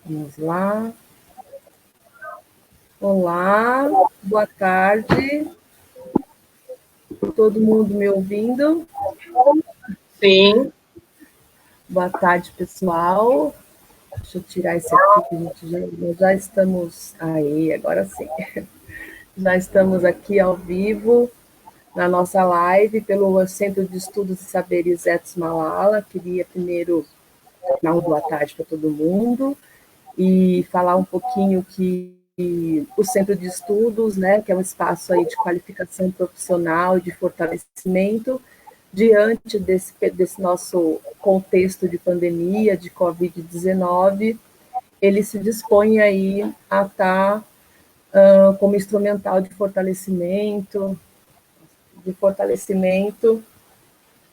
Vamos lá. Olá, boa tarde. Todo mundo me ouvindo? Sim. Boa tarde, pessoal. Deixa eu tirar esse aqui, que a gente nós já estamos. Aí, agora sim. Já estamos aqui ao vivo na nossa live pelo Centro de Estudos e Saberes Etos Malala. Queria primeiro dar uma boa tarde para todo mundo e falar um pouquinho que o Centro de Estudos, né, que é um espaço aí de qualificação profissional e de fortalecimento, diante desse nosso contexto de pandemia, de Covid-19, ele se dispõe aí a estar como instrumental de fortalecimento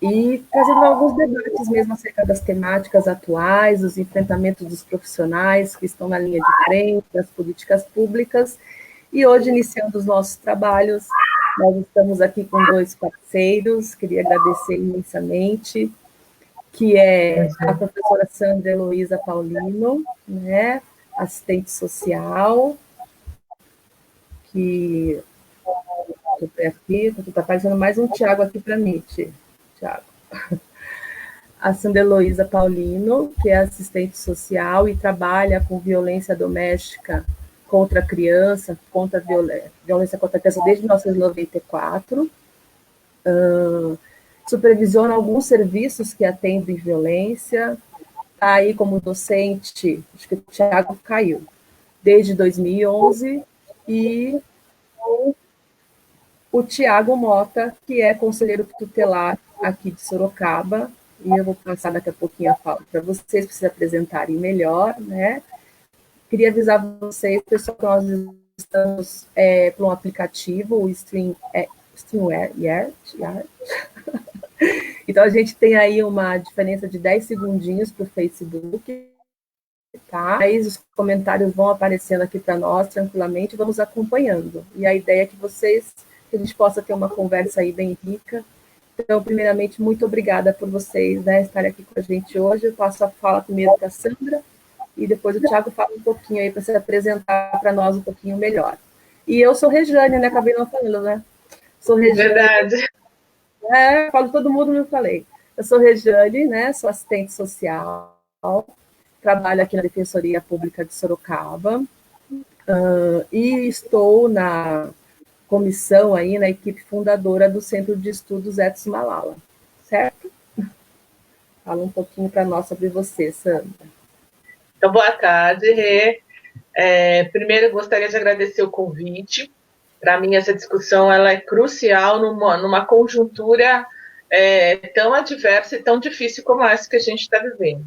e trazendo alguns debates mesmo acerca das temáticas atuais, dos enfrentamentos dos profissionais que estão na linha de frente, das políticas públicas. E hoje, iniciando os nossos trabalhos, nós estamos aqui com dois parceiros, queria agradecer imensamente, que é a professora Sandra Heloísa Paulino, né, assistente social, que aqui, está aparecendo mais um Tiago aqui para mim, Tiago. A Sandra Heloísa Paulino, que é assistente social e trabalha com violência doméstica contra a criança, contra a violência contra a criança desde 1994. Supervisiona alguns serviços que atendem violência. Está aí como docente, acho que o Tiago caiu, desde 2011, e o Tiago Mota, que é conselheiro tutelar aqui de Sorocaba, e eu vou passar daqui a pouquinho a fala para vocês, para se apresentarem melhor, né? Queria avisar vocês, pessoal, que nós estamos por um aplicativo, o StreamYard. Então, a gente tem aí uma diferença de 10 segundinhos para o Facebook, tá? Aí os comentários vão aparecendo aqui para nós tranquilamente, vamos acompanhando. E a ideia é que a gente possa ter uma conversa aí bem rica. Então, primeiramente, muito obrigada por vocês, né, estarem aqui com a gente hoje. Eu passo a fala primeiro para a Sandra, e depois o Tiago fala um pouquinho aí para se apresentar para nós um pouquinho melhor. E eu sou Rejane, né? Acabei não falando, né? Sou Rejane. Verdade. Falo todo mundo, não falei. Eu sou Rejane, né? Sou assistente social, trabalho aqui na Defensoria Pública de Sorocaba, e estou na comissão aí, na equipe fundadora do Centro de Estudos Etos Malala, certo? Fala um pouquinho para nós sobre você, Sandra. Então, boa tarde, Rê. Primeiro, eu gostaria de agradecer o convite. Para mim, essa discussão ela é crucial numa conjuntura tão adversa e tão difícil como essa que a gente está vivendo.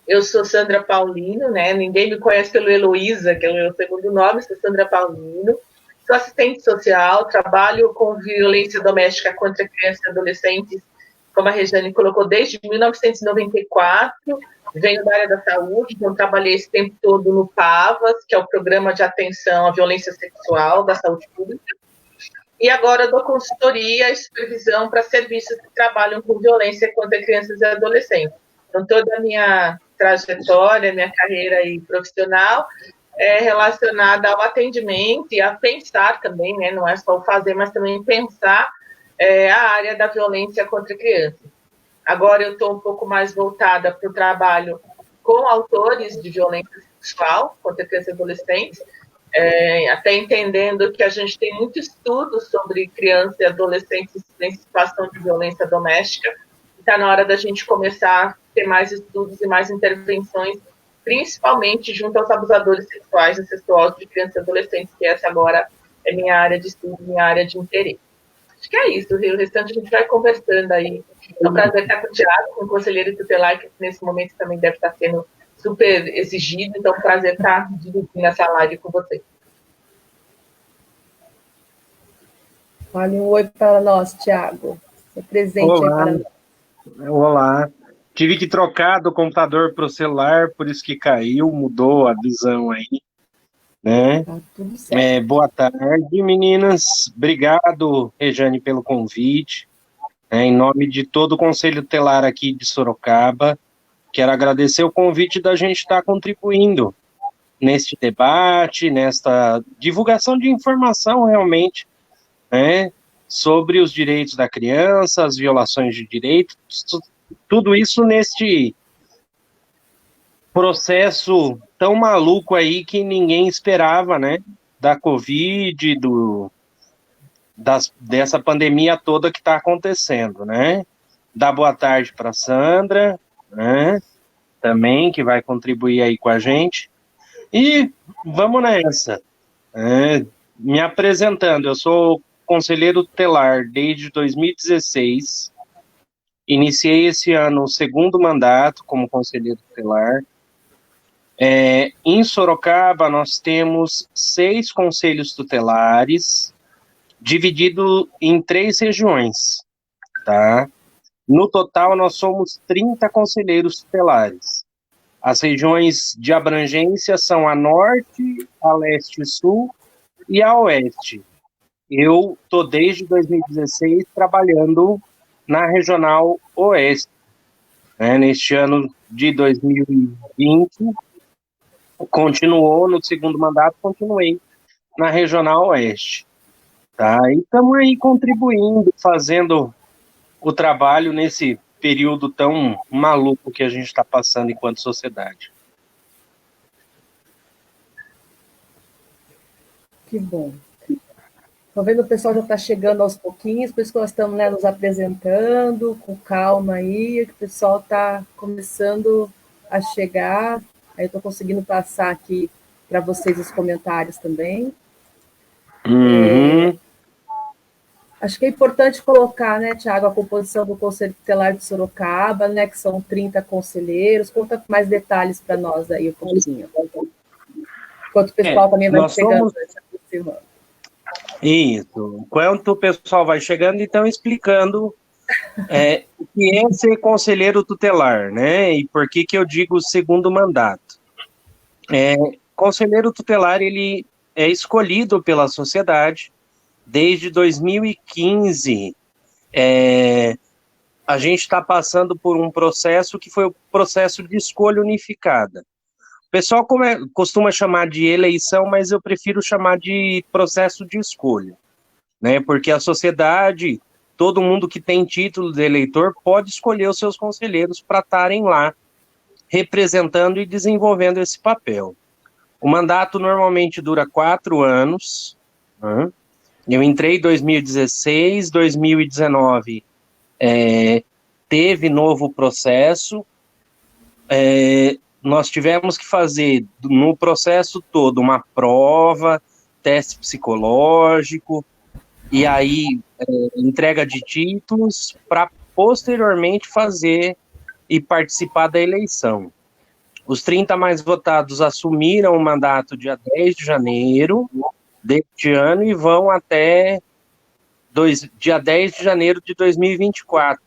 Eu sou Sandra Paulino, né? Ninguém me conhece pelo Heloísa, que é o meu segundo nome, sou Sandra Paulino. Sou assistente social, trabalho com violência doméstica contra crianças e adolescentes, como a Rejane colocou, desde 1994. Venho da área da saúde, então trabalhei esse tempo todo no PAVAS, que é o Programa de Atenção à Violência Sexual da Saúde Pública. E agora dou consultoria e supervisão para serviços que trabalham com violência contra crianças e adolescentes. Então, toda a minha trajetória, minha carreira aí profissional é relacionada ao atendimento e a pensar também, né? Não é só fazer, mas também pensar a área da violência contra crianças. Agora eu estou um pouco mais voltada para o trabalho com autores de violência sexual contra crianças e adolescentes, até entendendo que a gente tem muito estudo sobre crianças e adolescentes em situação de violência doméstica. Está na hora da gente começar a ter mais estudos e mais intervenções, principalmente junto aos abusadores sexuais e incestuosos de crianças e adolescentes, que essa agora é minha área de estudo, minha área de interesse. Acho que é isso, o restante a gente vai conversando aí. É um prazer estar com o Tiago, com o conselheiro tutelar, que nesse momento também deve estar sendo super exigido, então é um prazer estar dividindo essa live com você. Fale um oi para nós, Tiago. Se presente Olá. aí para nós. Olá. Tive que trocar do computador para o celular, por isso que caiu, mudou a visão aí, né? Tá tudo certo. Boa tarde, meninas. Obrigado, Rejane, pelo convite. Em nome de todo o Conselho Tutelar aqui de Sorocaba, quero agradecer o convite da gente estar contribuindo neste debate, nesta divulgação de informação realmente, né, sobre os direitos da criança, as violações de direitos, tudo isso neste processo tão maluco aí que ninguém esperava, né, da Covid, dessa pandemia toda que está acontecendo, né. Dar boa tarde para Sandra, né, também, que vai contribuir aí com a gente. E vamos nessa. Me apresentando, eu sou conselheiro tutelar desde 2016, iniciei esse ano o segundo mandato como conselheiro tutelar. Em Sorocaba, nós temos 6 conselhos tutelares, dividido em 3 regiões, tá? No total, nós somos 30 conselheiros tutelares. As regiões de abrangência são a Norte, a Leste e Sul e a Oeste. Eu estou desde 2016 trabalhando na Regional Oeste. Neste ano de 2020, continuou no segundo mandato, continuei na Regional Oeste. Tá? E estamos aí contribuindo, fazendo o trabalho nesse período tão maluco que a gente está passando enquanto sociedade. Que bom. Estou vendo o pessoal já está chegando aos pouquinhos, por isso que nós estamos, né, nos apresentando com calma aí, que o pessoal está começando a chegar. Aí eu estou conseguindo passar aqui para vocês os comentários também. Acho que é importante colocar, né, Tiago, a composição do Conselho Tutelar de Sorocaba, né, que são 30 conselheiros. Conta mais detalhes para nós aí um pouquinho. Enquanto o pessoal também vai chegando, se aproximando. Isso. Enquanto o pessoal vai chegando, então, explicando o que é ser conselheiro tutelar, né, e por que eu digo segundo mandato. Conselheiro tutelar, ele é escolhido pela sociedade. Desde 2015, a gente está passando por um processo que foi o processo de escolha unificada. O pessoal costuma chamar de eleição, mas eu prefiro chamar de processo de escolha, né? Porque a sociedade, todo mundo que tem título de eleitor, pode escolher os seus conselheiros para estarem lá, representando e desenvolvendo esse papel. O mandato normalmente dura 4 anos, né? Eu entrei em 2016, 2019 teve novo processo, nós tivemos que fazer no processo todo uma prova, teste psicológico, e aí entrega de títulos para posteriormente fazer e participar da eleição. Os 30 mais votados assumiram o mandato dia 10 de janeiro, deste ano e vão até dia 10 de janeiro de 2024.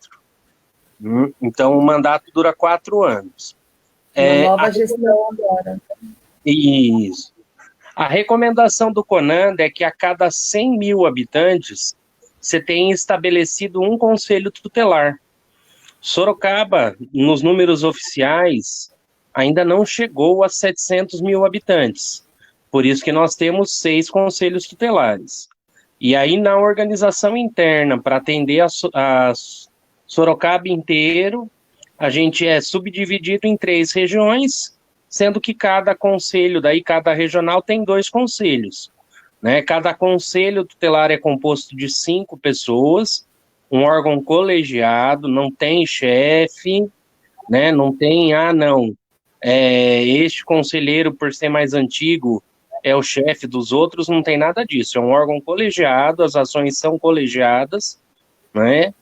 Então, o mandato dura 4 anos. Uma nova gestão agora. Isso. A recomendação do CONANDA é que a cada 100 mil habitantes, você tenha estabelecido um conselho tutelar. Sorocaba, nos números oficiais, ainda não chegou a 700 mil habitantes. Por isso que nós temos 6 conselhos tutelares. E aí, na organização interna, para atender a Sorocaba inteiro, a gente é subdividido em 3 regiões, sendo que cada conselho, daí cada regional tem 2 conselhos. Né? Cada conselho tutelar é composto de 5 pessoas, um órgão colegiado, não tem chefe, né? Não tem, este conselheiro, por ser mais antigo, é o chefe dos outros, não tem nada disso. É um órgão colegiado, as ações são colegiadas, né?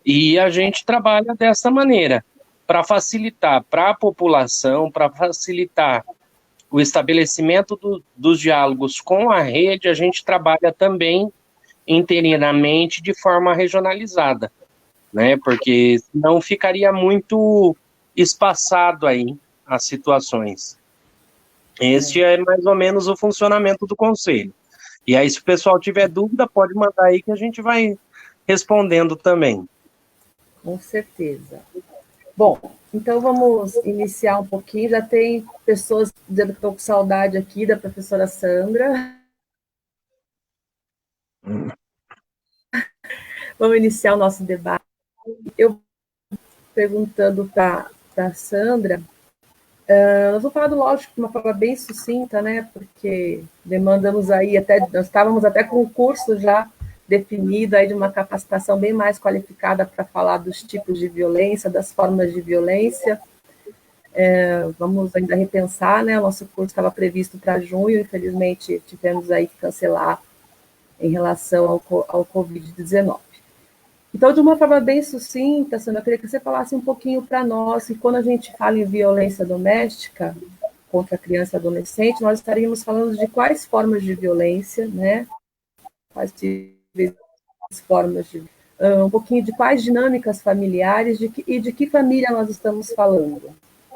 E a gente trabalha dessa maneira, para facilitar para a população, para facilitar o estabelecimento dos diálogos com a rede, a gente trabalha também interinamente de forma regionalizada, né? Porque senão ficaria muito espaçado aí as situações. Este é mais ou menos o funcionamento do conselho. E aí, se o pessoal tiver dúvida, pode mandar aí que a gente vai respondendo também. Com certeza. Bom, então vamos iniciar um pouquinho. Já tem pessoas dizendo que estão com saudade aqui da professora Sandra. Vamos iniciar o nosso debate. Eu perguntando para a Sandra, nós vamos falar do lógico de uma forma bem sucinta, né? Porque demandamos aí nós estávamos até com o curso já definido aí de uma capacitação bem mais qualificada para falar dos tipos de violência, das formas de violência. Vamos ainda repensar, né? O nosso curso estava previsto para junho, infelizmente tivemos aí que cancelar em relação ao Covid-19. Então, de uma forma bem sucinta, Sandra, eu queria que você falasse um pouquinho para nós, que quando a gente fala em violência doméstica contra a criança e adolescente, nós estaríamos falando de quais formas de violência, né? Quais formas de... um pouquinho de quais dinâmicas familiares e de que família nós estamos falando.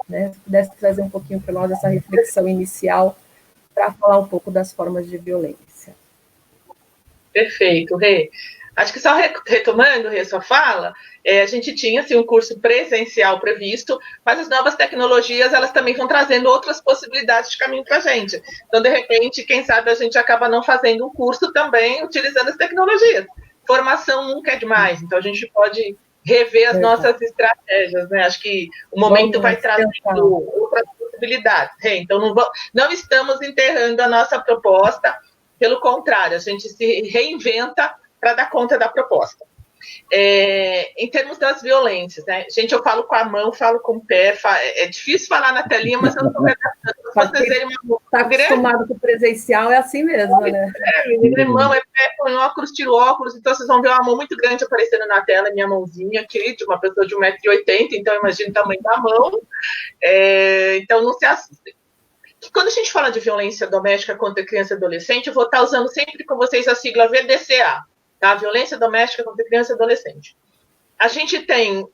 Né? Se pudesse trazer um pouquinho para nós essa reflexão inicial para falar um pouco das formas de violência. Perfeito, Rê. Acho que só retomando, Rê, sua fala, a gente tinha assim, um curso presencial previsto, mas as novas tecnologias elas também vão trazendo outras possibilidades de caminho para a gente. Então, de repente, quem sabe a gente acaba não fazendo um curso também utilizando as tecnologias. Formação nunca é demais, então a gente pode rever as nossas estratégias, né? Acho que o momento vai trazendo outras possibilidades. Rê, então, não estamos enterrando a nossa proposta, pelo contrário, a gente se reinventa para dar conta da proposta. Em termos das violências, né? Gente, eu falo com a mão, falo com o pé, é difícil falar na telinha, mas eu não estou redatando. Está acostumado com o presencial, é assim mesmo, né? Menina, mão, é pé, põe óculos, tiro óculos, então vocês vão ver uma mão muito grande aparecendo na tela, minha mãozinha aqui, de uma pessoa de 1,80 m, então imagina o tamanho da mão. Então não se assustem. Quando a gente fala de violência doméstica contra criança e adolescente, eu vou estar usando sempre com vocês a sigla VDCA, tá? Violência doméstica contra criança e adolescente. A gente tem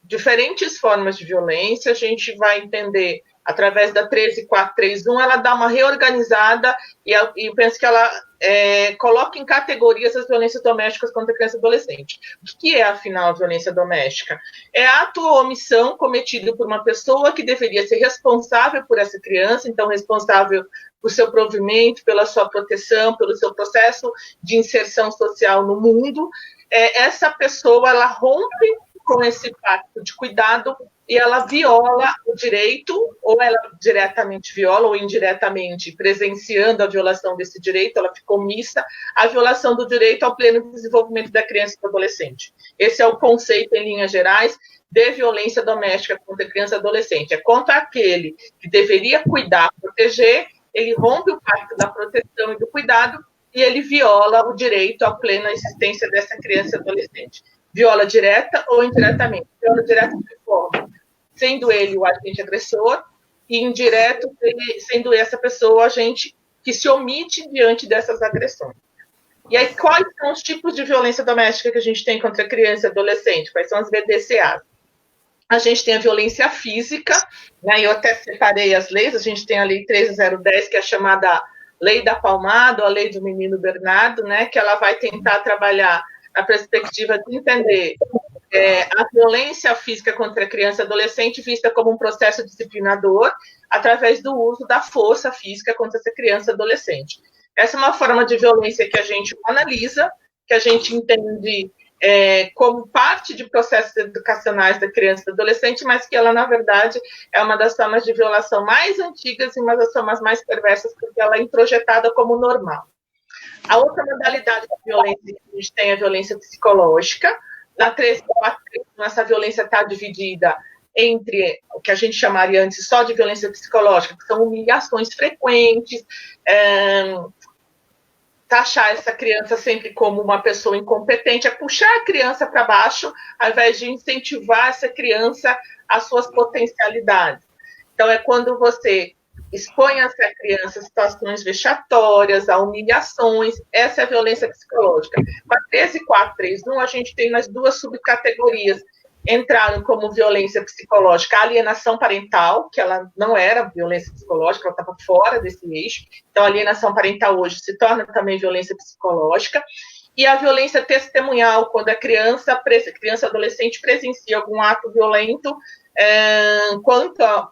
diferentes formas de violência, a gente vai entender através da 13431, ela dá uma reorganizada e eu penso que ela coloca em categorias as violências domésticas contra criança e adolescente. O que é, afinal, a violência doméstica? É ato ou omissão cometido por uma pessoa que deveria ser responsável por essa criança, então responsável por seu provimento, pela sua proteção, pelo seu processo de inserção social no mundo. Essa pessoa, ela rompe com esse pacto de cuidado e ela viola o direito, ou ela diretamente viola, ou indiretamente, presenciando a violação desse direito, ela fica omissa, a violação do direito ao pleno desenvolvimento da criança e do adolescente. Esse é o conceito, em linhas gerais, de violência doméstica contra criança e adolescente. É contra aquele que deveria cuidar, proteger, ele rompe o pacto da proteção e do cuidado, e ele viola o direito à plena existência dessa criança e adolescente. Viola direta ou indiretamente. Viola direta de forma, sendo ele o agente agressor, e indireto, sendo essa pessoa o agente que se omite diante dessas agressões. E aí, quais são os tipos de violência doméstica que a gente tem contra criança e adolescente? Quais são as VDCAs? A gente tem a violência física, né? Eu até separei as leis, a gente tem a Lei 13.010, que é a chamada Lei da Palmada, ou a Lei do Menino Bernardo, né? Que ela vai tentar trabalhar a perspectiva de entender a violência física contra a criança e adolescente vista como um processo disciplinador através do uso da força física contra essa criança e adolescente. Essa é uma forma de violência que a gente analisa, que a gente entende como parte de processos educacionais da criança e do adolescente, mas que ela, na verdade, é uma das formas de violação mais antigas e uma das formas mais perversas, porque ela é introjetada como normal. A outra modalidade de violência que a gente tem é a violência psicológica. Na 13.431, essa violência está dividida entre o que a gente chamaria antes só de violência psicológica, que são humilhações frequentes, taxar essa criança sempre como uma pessoa incompetente, é puxar a criança para baixo, ao invés de incentivar essa criança às suas potencialidades. Então, é quando você expõe essa criança a situações vexatórias, a humilhações, essa é a violência psicológica. Com a 13.431, a gente tem nas duas subcategorias, entraram como violência psicológica a alienação parental, que ela não era violência psicológica, ela estava fora desse eixo, então a alienação parental hoje se torna também violência psicológica, e a violência testemunhal, quando a criança adolescente presencia algum ato violento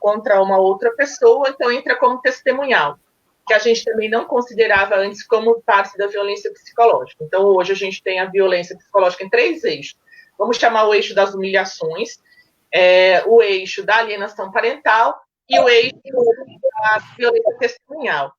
contra uma outra pessoa, então entra como testemunhal, que a gente também não considerava antes como parte da violência psicológica. Então, hoje a gente tem a violência psicológica em 3 eixos. Vamos chamar o eixo das humilhações, o eixo da alienação parental e o eixo da violência testemunhal.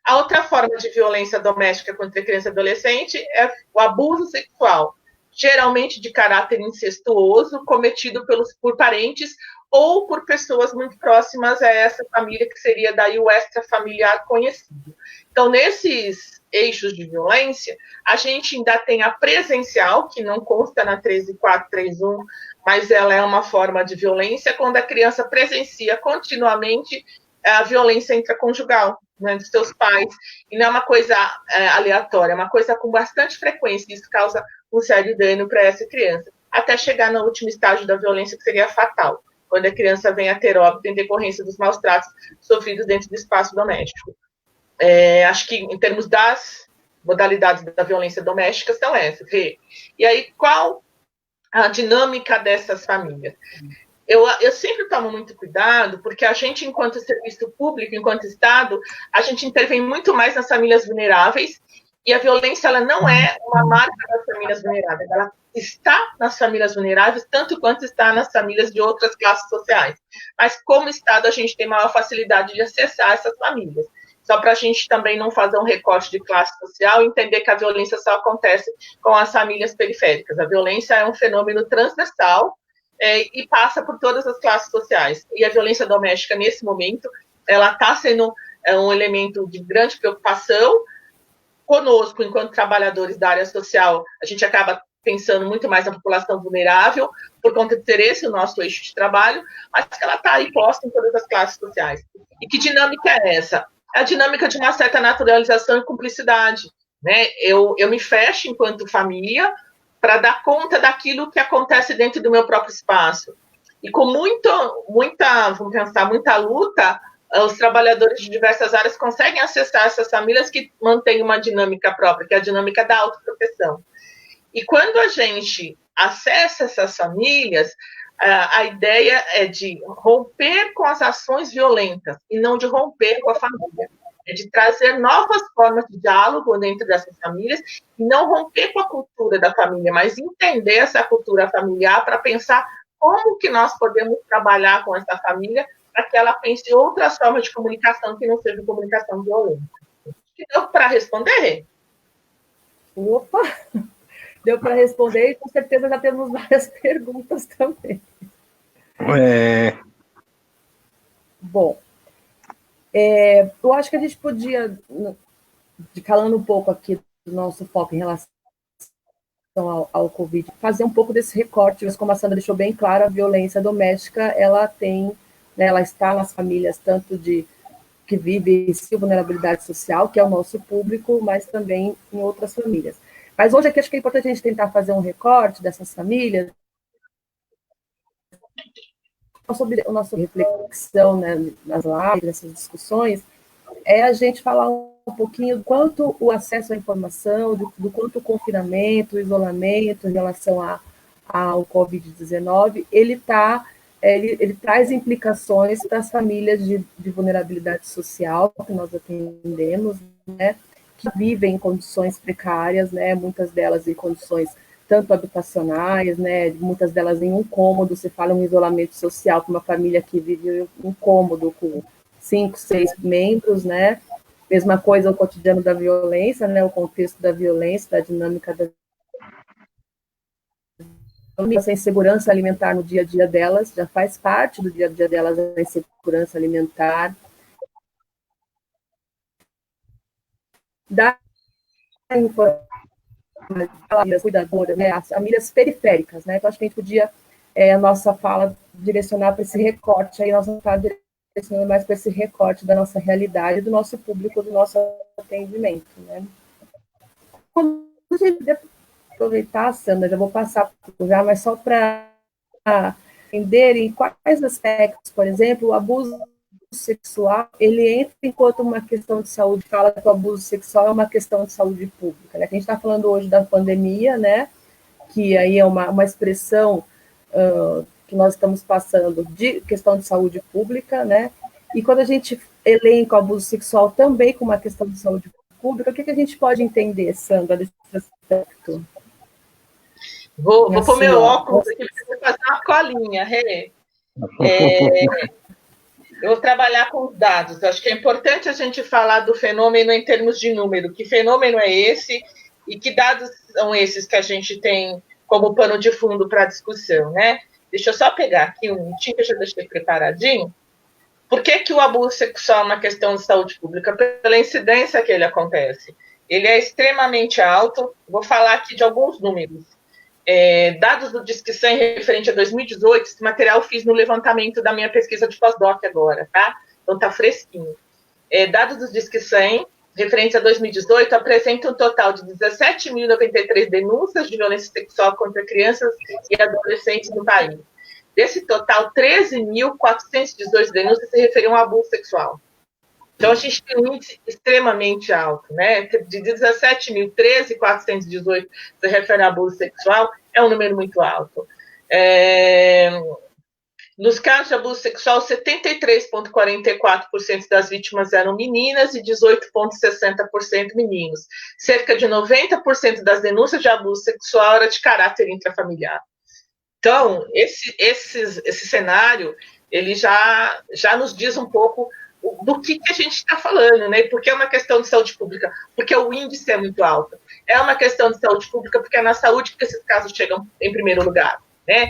A outra forma de violência doméstica contra criança e adolescente é o abuso sexual, geralmente de caráter incestuoso, cometido por parentes ou por pessoas muito próximas a essa família, que seria daí o extrafamiliar conhecido. Então, nesses eixos de violência, a gente ainda tem a presencial, que não consta na 13431, mas ela é uma forma de violência quando a criança presencia continuamente a violência intraconjugal, né, dos seus pais, e não é uma coisa aleatória, é uma coisa com bastante frequência, e isso causa um sério dano para essa criança, até chegar no último estágio da violência, que seria fatal, quando a criança vem a ter óbito em decorrência dos maus tratos sofridos dentro do espaço doméstico. Acho que, em termos das modalidades da violência doméstica, são essas. E aí, qual a dinâmica dessas famílias? Eu sempre tomo muito cuidado, porque a gente, enquanto serviço público, enquanto Estado, a gente intervém muito mais nas famílias vulneráveis, e a violência, ela não é uma marca das famílias vulneráveis, ela está nas famílias vulneráveis, tanto quanto está nas famílias de outras classes sociais. Mas, como Estado, a gente tem maior facilidade de acessar essas famílias. Só para a gente também não fazer um recorte de classe social e entender que a violência só acontece com as famílias periféricas. A violência é um fenômeno transversal, e passa por todas as classes sociais. E a violência doméstica, nesse momento, ela está sendo um elemento de grande preocupação. Conosco, enquanto trabalhadores da área social, a gente acaba pensando muito mais na população vulnerável, por conta de ser esse o nosso eixo de trabalho, mas que ela está aí posta em todas as classes sociais. E que dinâmica é essa? É a dinâmica de uma certa naturalização e cumplicidade. Né? Eu me fecho enquanto família, para dar conta daquilo que acontece dentro do meu próprio espaço. E com muita luta, os trabalhadores de diversas áreas conseguem acessar essas famílias que mantêm uma dinâmica própria, que é a dinâmica da autoproteção. E quando a gente acessa essas famílias, a ideia é de romper com as ações violentas e não de romper com a família. É de trazer novas formas de diálogo dentro dessas famílias e não romper com a cultura da família, mas entender essa cultura familiar para pensar como que nós podemos trabalhar com essa família para que ela pense outras formas de comunicação que não seja comunicação violenta. Deu para responder? Opa! Deu para responder e com certeza já temos várias perguntas também. Bom, eu acho que a gente podia, calando um pouco aqui do nosso foco em relação ao Covid, fazer um pouco desse recorte, mas como a Sandra deixou bem claro, a violência doméstica, ela tem, né, ela está nas famílias, tanto de que vivem em vulnerabilidade social, que é o nosso público, mas também em outras famílias. Mas hoje aqui acho que é importante a gente tentar fazer um recorte dessas famílias, sobre a nossa reflexão, né, nas lives, nessas discussões, é a gente falar um pouquinho do quanto o acesso à informação, do quanto o confinamento, o isolamento em relação ao Covid-19, ele traz implicações para as famílias de vulnerabilidade social que nós atendemos, né, que vivem em condições precárias, né, muitas delas em condições tanto habitacionais, né, muitas delas em um cômodo, se fala em isolamento social, com uma família que vive em um cômodo com 5, 6 membros, né, mesma coisa o cotidiano da violência, né, o contexto da violência, da dinâmica da violência, a insegurança alimentar no dia a dia delas, já faz parte do dia a dia delas a insegurança alimentar, da famílias cuidadoras, né, as famílias periféricas, né, então acho que a gente podia, a nossa fala, direcionar para esse recorte, aí nós vamos estar direcionando mais para esse recorte da nossa realidade, do nosso público, do nosso atendimento, né. Como a gente aproveitar, Sandra, já vou passar já, mas só para entenderem quais aspectos, por exemplo, o abuso sexual, ele entra enquanto uma questão de saúde, fala que o abuso sexual é uma questão de saúde pública, né? A gente está falando hoje da pandemia, né? Que aí é uma expressão que nós estamos passando de questão de saúde pública, né? E quando a gente elenca o abuso sexual também como uma questão de saúde pública, o que a gente pode entender, Sandra, desse aspecto? Vou pôr meu óculos aqui para fazer uma colinha, Rê. Eu vou trabalhar com os dados. Eu acho que é importante a gente falar do fenômeno em termos de número. Que fenômeno é esse e que dados são esses que a gente tem como pano de fundo para a discussão, né? Deixa eu só pegar aqui um minutinho que eu já deixei preparadinho. Por que o abuso sexual é uma questão de saúde pública? Pela incidência que ele acontece. Ele é extremamente alto. Vou falar aqui de alguns números. Dados do Disque 100 referente a 2018, esse material eu fiz no levantamento da minha pesquisa de pós-doc agora, tá? Então tá fresquinho. Dados do Disque 100 referente a 2018 apresentam um total de 17.093 denúncias de violência sexual contra crianças e adolescentes no país. Desse total, 13.418 denúncias se referiam a abuso sexual. Então, a gente tem um índice extremamente alto, né? De 17.000, 13.418 se refere a abuso sexual, é um número muito alto. Nos casos de abuso sexual, 73,44% das vítimas eram meninas e 18,60% meninos. Cerca de 90% das denúncias de abuso sexual era de caráter intrafamiliar. Então, esse cenário, ele já nos diz um pouco do que a gente está falando, né? Porque é uma questão de saúde pública, porque o índice é muito alto. É uma questão de saúde pública, porque é na saúde que esses casos chegam em primeiro lugar, né?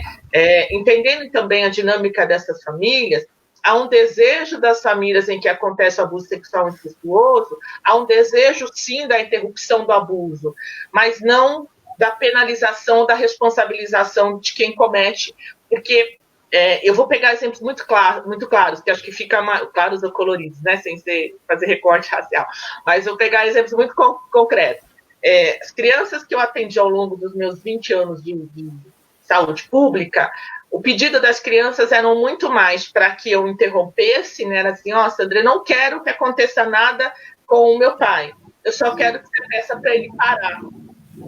Entendendo também a dinâmica dessas famílias, há um desejo das famílias em que acontece o abuso sexual incestuoso, há um desejo, sim, da interrupção do abuso, mas não da penalização, da responsabilização de quem comete, porque eu vou pegar exemplos muito claros, que acho que fica mais claros ou coloridos, né, sem fazer recorte racial, mas eu vou pegar exemplos muito concretos. As crianças que eu atendi ao longo dos meus 20 anos de saúde pública, o pedido das crianças era muito mais para que eu interrompesse, né, era assim, Sandra, eu não quero que aconteça nada com o meu pai, eu só quero que você peça para ele parar.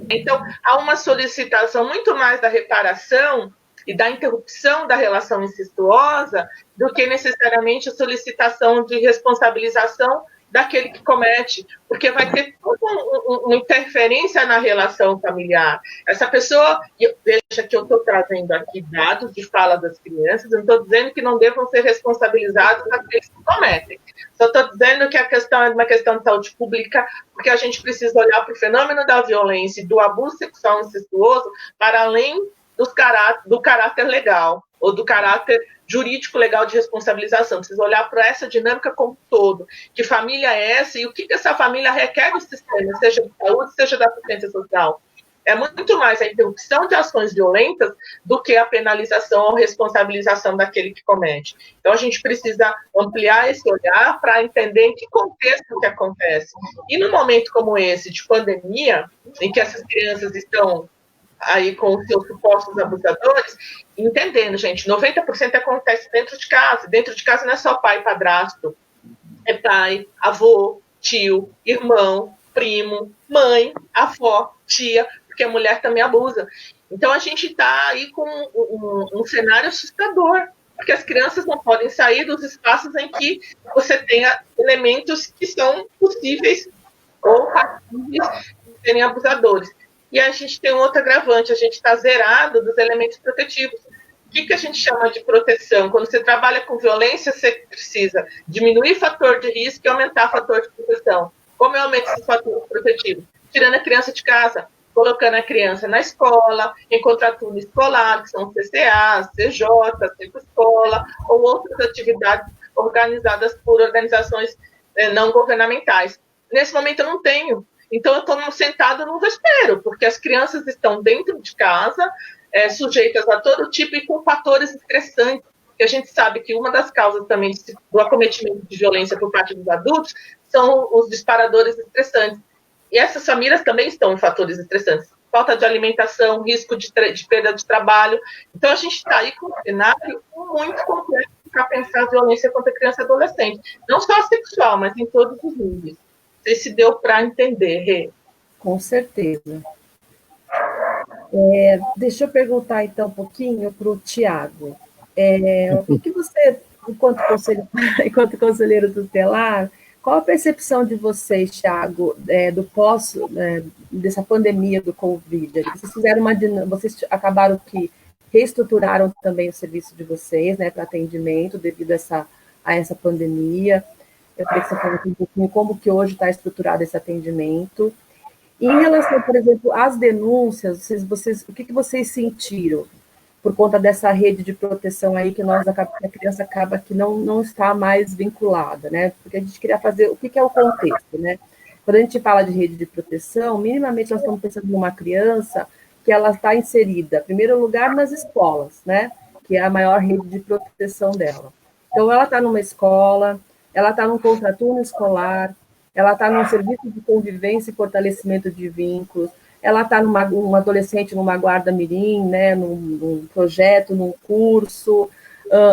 Então, há uma solicitação muito mais da reparação e da interrupção da relação incestuosa do que necessariamente a solicitação de responsabilização daquele que comete, porque vai ter toda uma interferência na relação familiar. Essa pessoa, veja que eu estou trazendo aqui dados de fala das crianças, eu não estou dizendo que não devam ser responsabilizados aqueles que cometem, só estou dizendo que a questão é uma questão de saúde pública, porque a gente precisa olhar para o fenômeno da violência e do abuso sexual incestuoso para além do caráter legal, ou do caráter jurídico legal de responsabilização. Precisa olhar para essa dinâmica como um todo. Que família é essa e o que essa família requer do sistema, seja de saúde, seja da assistência social. É muito mais a interrupção de ações violentas do que a penalização ou responsabilização daquele que comete. Então, a gente precisa ampliar esse olhar para entender em que contexto que acontece. E num momento como esse, de pandemia, em que essas crianças estão aí com os seus supostos abusadores, entendendo, gente, 90% acontece dentro de casa. Dentro de casa não é só pai, padrasto, é pai, avô, tio, irmão, primo, mãe, avó, tia, porque a mulher também abusa. Então, a gente está aí com um cenário assustador, porque as crianças não podem sair dos espaços em que você tenha elementos que são possíveis ou passíveis de serem abusadores. E a gente tem um outro agravante, a gente está zerado dos elementos protetivos. O que a gente chama de proteção? Quando você trabalha com violência, você precisa diminuir fator de risco e aumentar fator de proteção. Como eu aumento esses fatores protetivos? Tirando a criança de casa, colocando a criança na escola, em contraturno escolar, que são CCA, CJ, Centro Escola, ou outras atividades organizadas por organizações não governamentais. Nesse momento eu não tenho. Então, eu estou sentada no vespeiro, porque as crianças estão dentro de casa, sujeitas a todo tipo e com fatores estressantes. E a gente sabe que uma das causas também do acometimento de violência por parte dos adultos são os disparadores estressantes. E essas famílias também estão em fatores estressantes. Falta de alimentação, risco de perda de trabalho. Então, a gente está aí com um cenário muito complexo buscar pensar a violência contra criança e adolescente. Não só sexual, mas em todos os níveis. Não sei se deu para entender, Rê. Com certeza. Deixa eu perguntar, então, um pouquinho para o Tiago. O que você, enquanto conselheiro tutelar, qual a percepção de vocês, Tiago, dessa pandemia do Covid? Vocês fizeram vocês acabaram que reestruturaram também o serviço de vocês, né, para atendimento devido a essa pandemia. Eu queria que você falasse um pouquinho como que hoje está estruturado esse atendimento. E em relação, por exemplo, às denúncias, o que vocês sentiram por conta dessa rede de proteção aí que a criança acaba que não está mais vinculada, né? Porque a gente queria fazer, o que é o contexto, né? Quando a gente fala de rede de proteção, minimamente nós estamos pensando numa criança que ela está inserida, em primeiro lugar, nas escolas, né? Que é a maior rede de proteção dela. Então, ela está numa escola, ela está num contraturno escolar, ela está num serviço de convivência e fortalecimento de vínculos, ela está uma adolescente numa guarda mirim, né, num projeto, num curso,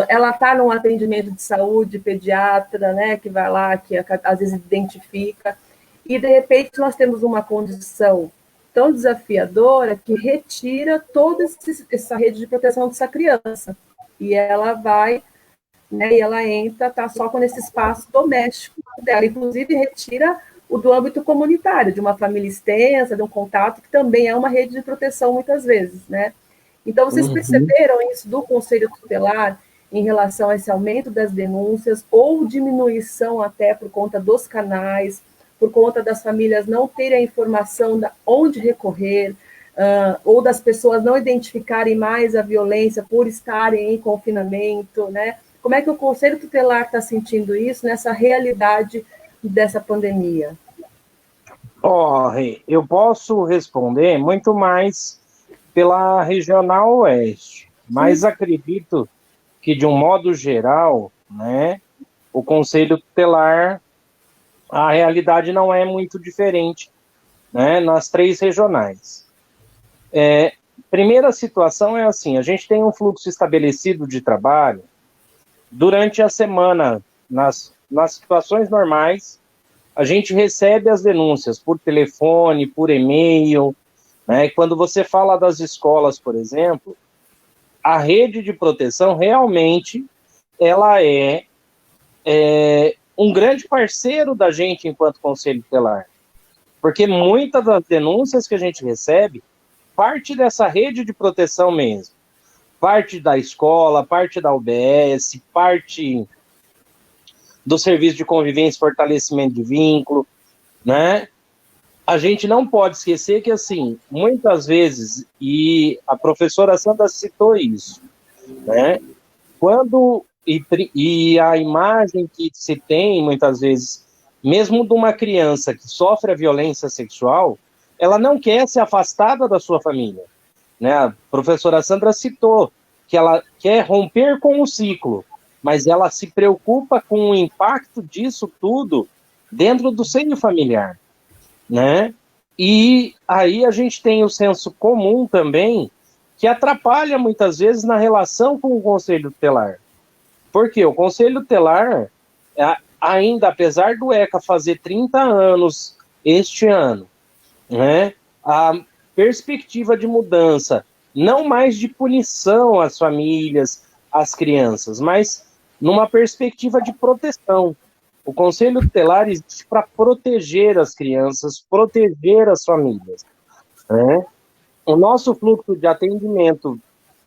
ela está num atendimento de saúde, pediatra, né, que vai lá, que às vezes identifica, e de repente nós temos uma condição tão desafiadora que retira toda essa rede de proteção dessa criança, e ela vai, né, e ela entra, está só com esse espaço doméstico dela, inclusive retira o do âmbito comunitário, de uma família extensa, de um contato, que também é uma rede de proteção muitas vezes, né? Então, vocês perceberam isso do Conselho Tutelar em relação a esse aumento das denúncias ou diminuição até por conta dos canais, por conta das famílias não terem a informação de onde recorrer, ou das pessoas não identificarem mais a violência por estarem em confinamento, né? Como é que o Conselho Tutelar está sentindo isso nessa realidade dessa pandemia? Eu posso responder muito mais pela Regional Oeste, mas acredito que, de um modo geral, né, o Conselho Tutelar, a realidade não é muito diferente, né, nas 3 regionais. Primeira situação é assim, a gente tem um fluxo estabelecido de trabalho durante a semana, nas situações normais, a gente recebe as denúncias por telefone, por e-mail, né? Quando você fala das escolas, por exemplo, a rede de proteção realmente ela é um grande parceiro da gente enquanto Conselho Tutelar, porque muitas das denúncias que a gente recebe parte dessa rede de proteção mesmo, parte da escola, parte da UBS, parte do serviço de convivência e fortalecimento de vínculo, né? A gente não pode esquecer que, assim, muitas vezes, e a professora Sandra citou isso, né? E a imagem que se tem, muitas vezes, mesmo de uma criança que sofre a violência sexual, ela não quer ser afastada da sua família, né? A professora Sandra citou que ela quer romper com o ciclo, mas ela se preocupa com o impacto disso tudo dentro do seio familiar, né? E aí a gente tem o senso comum também, que atrapalha muitas vezes na relação com o Conselho Tutelar. Porque o Conselho Tutelar, ainda, apesar do ECA fazer 30 anos este ano, né, a perspectiva de mudança, não mais de punição às famílias, às crianças, mas numa perspectiva de proteção. O Conselho Tutelar existe para proteger as crianças, proteger as famílias, né? O nosso fluxo de atendimento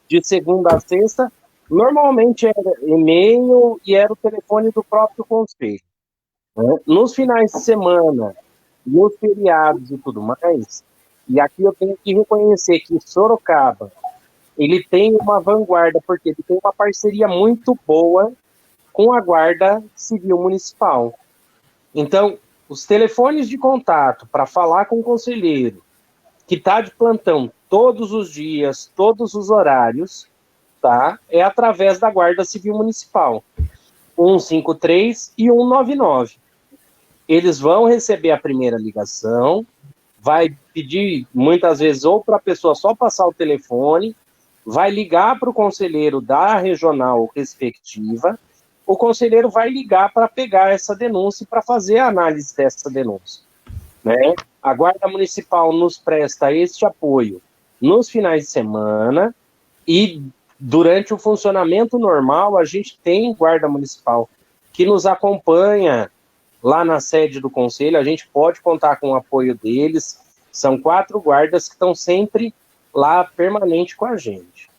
de segunda a sexta normalmente era e-mail e era o telefone do próprio Conselho, né? Nos finais de semana, nos feriados e tudo mais, e aqui eu tenho que reconhecer que Sorocaba, ele tem uma vanguarda, porque ele tem uma parceria muito boa com a Guarda Civil Municipal. Então, os telefones de contato para falar com o conselheiro, que está de plantão todos os dias, todos os horários, tá? É através da Guarda Civil Municipal, 153 e 199. Eles vão receber a primeira ligação, vai pedir, muitas vezes, ou para a pessoa só passar o telefone, vai ligar para o conselheiro da regional respectiva, o conselheiro vai ligar para pegar essa denúncia e para fazer a análise dessa denúncia, né? A Guarda Municipal nos presta este apoio nos finais de semana e durante o funcionamento normal a gente tem Guarda Municipal que nos acompanha lá na sede do conselho, a gente pode contar com o apoio deles, são 4 guardas que estão sempre lá permanente com a gente.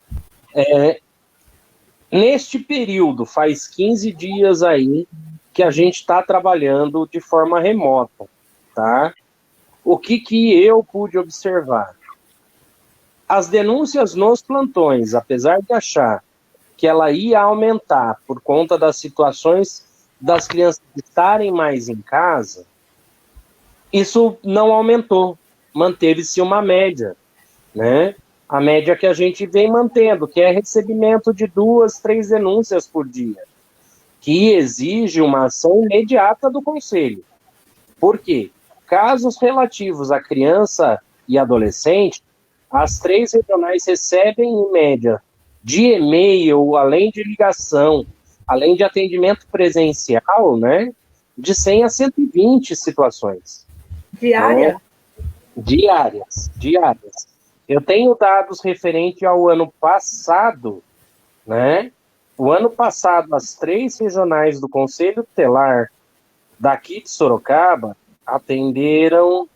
Neste período, faz 15 dias aí que a gente está trabalhando de forma remota, tá? O que eu pude observar? As denúncias nos plantões, apesar de achar que ela ia aumentar por conta das situações das crianças estarem mais em casa, isso não aumentou, manteve-se uma média, né? A média que a gente vem mantendo, que é recebimento de 2, 3 denúncias por dia, que exige uma ação imediata do Conselho. Por quê? Casos relativos à criança e adolescente, as 3 regionais recebem, em média, de e-mail, além de ligação, além de atendimento presencial, né, de 100 a 120 situações. Diária? Diárias. Eu tenho dados referentes ao ano passado, né? O ano passado, as 3 regionais do Conselho Tutelar daqui de Sorocaba atenderam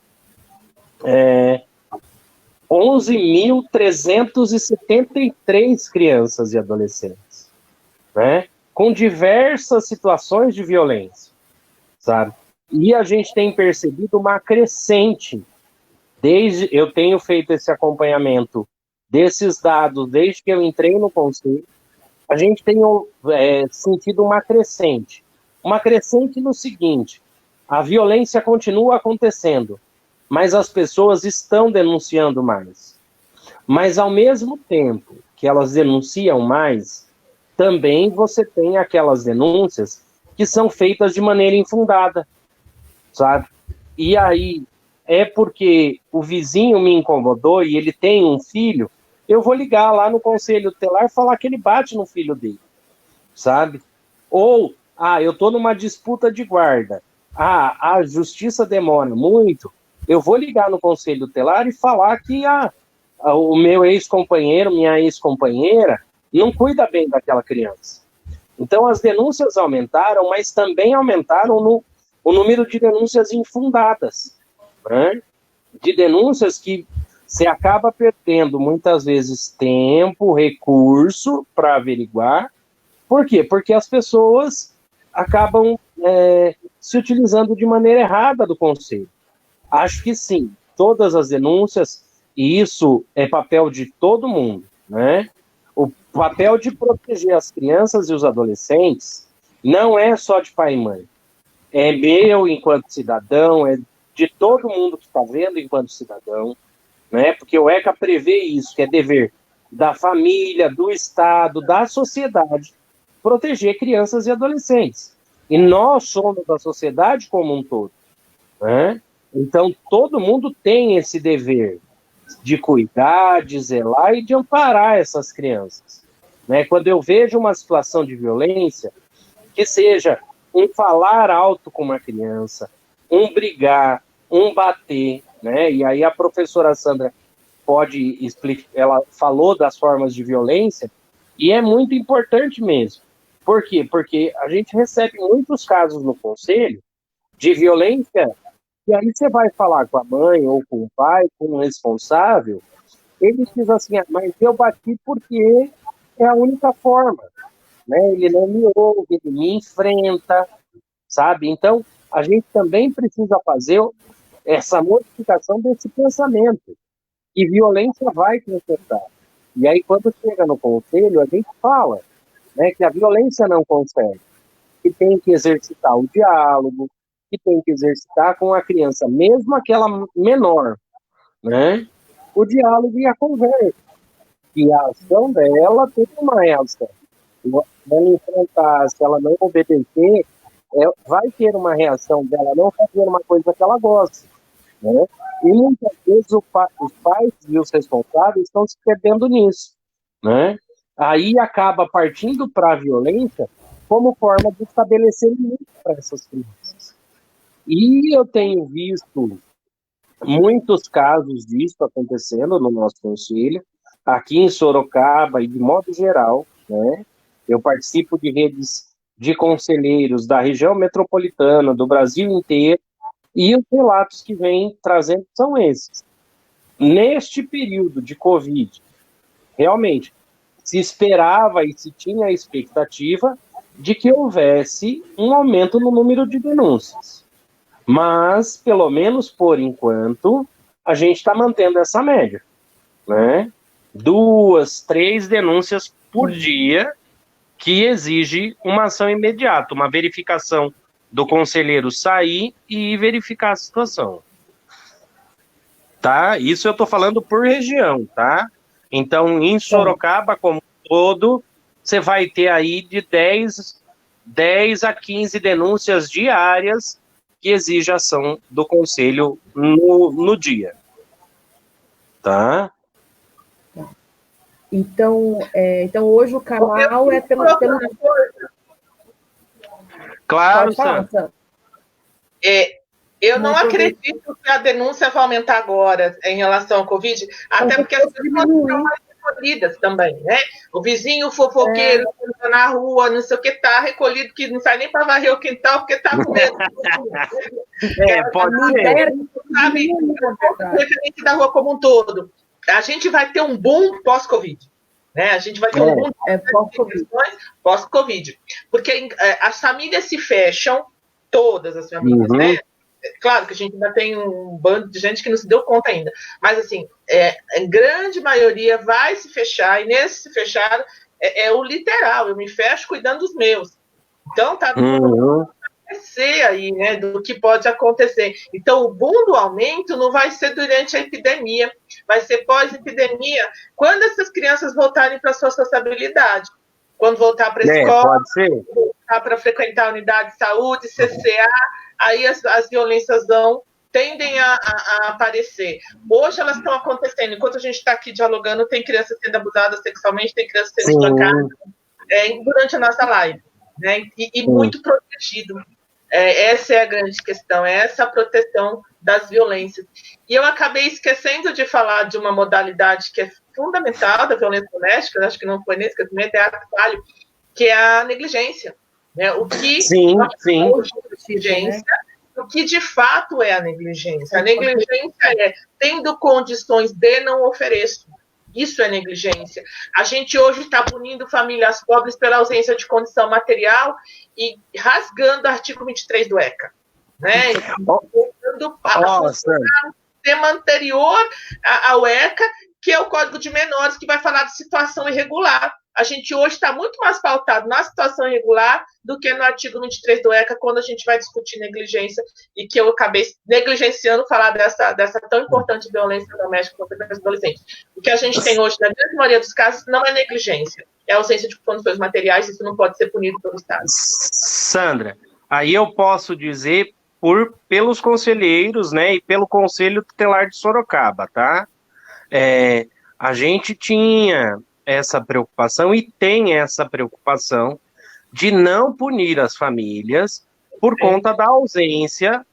11.373 crianças e adolescentes, né? Com diversas situações de violência, sabe? E a gente tem percebido uma crescente. Eu tenho feito esse acompanhamento desses dados desde que eu entrei no Conselho. A gente tem sentido uma crescente. Uma crescente no seguinte: a violência continua acontecendo, mas as pessoas estão denunciando mais. Mas, ao mesmo tempo que elas denunciam mais, também você tem aquelas denúncias que são feitas de maneira infundada, sabe? E aí, é porque o vizinho me incomodou e ele tem um filho, eu vou ligar lá no Conselho Tutelar e falar que ele bate no filho dele, sabe? Ou, eu estou numa disputa de guarda, a justiça demora muito, eu vou ligar no Conselho Tutelar e falar que o meu ex-companheiro, minha ex-companheira, não cuida bem daquela criança. Então, as denúncias aumentaram, mas também aumentaram o número de denúncias infundadas, né? De denúncias que você acaba perdendo, muitas vezes, tempo, recurso para averiguar. Por quê? Porque as pessoas acabam se utilizando de maneira errada do Conselho. Acho que sim, todas as denúncias, e isso é papel de todo mundo, né? O papel de proteger as crianças e os adolescentes não é só de pai e mãe. É meu enquanto cidadão, é de todo mundo que está vendo enquanto cidadão, né? Porque o ECA prevê isso, que é dever da família, do Estado, da sociedade, proteger crianças e adolescentes. E nós somos a sociedade como um todo, né? Então, todo mundo tem esse dever de cuidar, de zelar e de amparar essas crianças, né? Quando eu vejo uma situação de violência, que seja um falar alto com uma criança, um brigar, um bater, né? E aí a professora Sandra pode explicar, ela falou das formas de violência, e é muito importante mesmo. Por quê? Porque a gente recebe muitos casos no Conselho de violência, e aí você vai falar com a mãe, ou com o pai, com o responsável, ele diz assim, mas eu bati porque é a única forma, né? Ele não me ouve, ele me enfrenta, sabe? Então, a gente também precisa fazer essa modificação desse pensamento, que violência vai consertar. E aí, quando chega no Conselho, a gente fala, né, que a violência não consegue, que tem que exercitar o diálogo, que tem que exercitar com a criança, mesmo aquela menor, né, o diálogo e a conversa. E a ação dela tem uma reação. Se ela enfrentar, se ela não obedecer, vai ter uma reação dela não fazer uma coisa que ela gosta, né? E muitas vezes os pais e os responsáveis estão se perdendo nisso, né? Aí acaba partindo para a violência como forma de estabelecer limite para essas crianças. E eu tenho visto muitos casos disso acontecendo no nosso conselho, aqui em Sorocaba e de modo geral, né? Eu participo de redes de conselheiros da região metropolitana, do Brasil inteiro, e os relatos que vêm trazendo são esses. Neste período de Covid, realmente, se esperava e se tinha a expectativa de que houvesse um aumento no número de denúncias. Mas, pelo menos por enquanto, a gente está mantendo essa média, né? 2, 3 denúncias por dia, que exige uma ação imediata, uma verificação do conselheiro sair e verificar a situação. Tá? Isso eu estou falando por região, tá? Então, em Sorocaba, como um todo, você vai ter aí de 10 a 15 denúncias diárias que exige ação do conselho no dia. Tá? Então, hoje o canal é pelo... Claro, Sandra. Eu não acredito que a denúncia vai aumentar agora em relação ao Covid, até porque as pessoas estão mais recolhidas também, né? O vizinho fofoqueiro que está na rua, não sei o que, está recolhido, que não sai nem para varrer o quintal, porque está com medo. Pode ser. Sabe, referente da rua como um todo. A gente vai ter um boom pós-Covid. Né? A gente vai ter um boom pós-Covid. Porque as famílias se fecham, todas as famílias, né? Claro que a gente ainda tem um bando de gente que não se deu conta ainda. Mas, assim, a grande maioria vai se fechar, e nesse se fechar é o literal. Eu me fecho cuidando dos meus. Então, tá acontecer aí, né, do que pode acontecer. Então, o boom do aumento não vai ser durante a epidemia, vai ser pós-epidemia, quando essas crianças voltarem para a sua sociabilidade. Quando voltar para a escola, voltar para frequentar a unidade de saúde, CCA, aí as violências tendem a aparecer. Hoje elas estão acontecendo. Enquanto a gente está aqui dialogando, tem crianças sendo abusadas sexualmente, tem crianças sendo espancadas durante a nossa live. Né? E muito protegido. Essa é a grande questão, é essa proteção das violências. E eu acabei esquecendo de falar de uma modalidade que é fundamental da violência doméstica, acho que não foi nesse casamento, é a falho, que é a negligência. Né? O que negligência, o que de fato é a negligência? A negligência é tendo condições de não ofereço. Isso é negligência. A gente hoje está punindo famílias pobres pela ausência de condição material e rasgando o artigo 23 do ECA. Né? Voltando ao tema anterior ao ECA, que é o Código de Menores, que vai falar de situação irregular. A gente hoje está muito mais pautado na situação irregular do que no artigo 23 do ECA, quando a gente vai discutir negligência, e que eu acabei negligenciando falar dessa tão importante violência doméstica contra as adolescentes. O que a gente tem hoje, na grande maioria dos casos, não é negligência, é ausência de condições materiais, isso não pode ser punido pelo Estado. Sandra, aí eu posso dizer pelos conselheiros, né, e pelo Conselho Tutelar de Sorocaba, tá? A gente tinha essa preocupação e tem essa preocupação de não punir as famílias por conta da ausência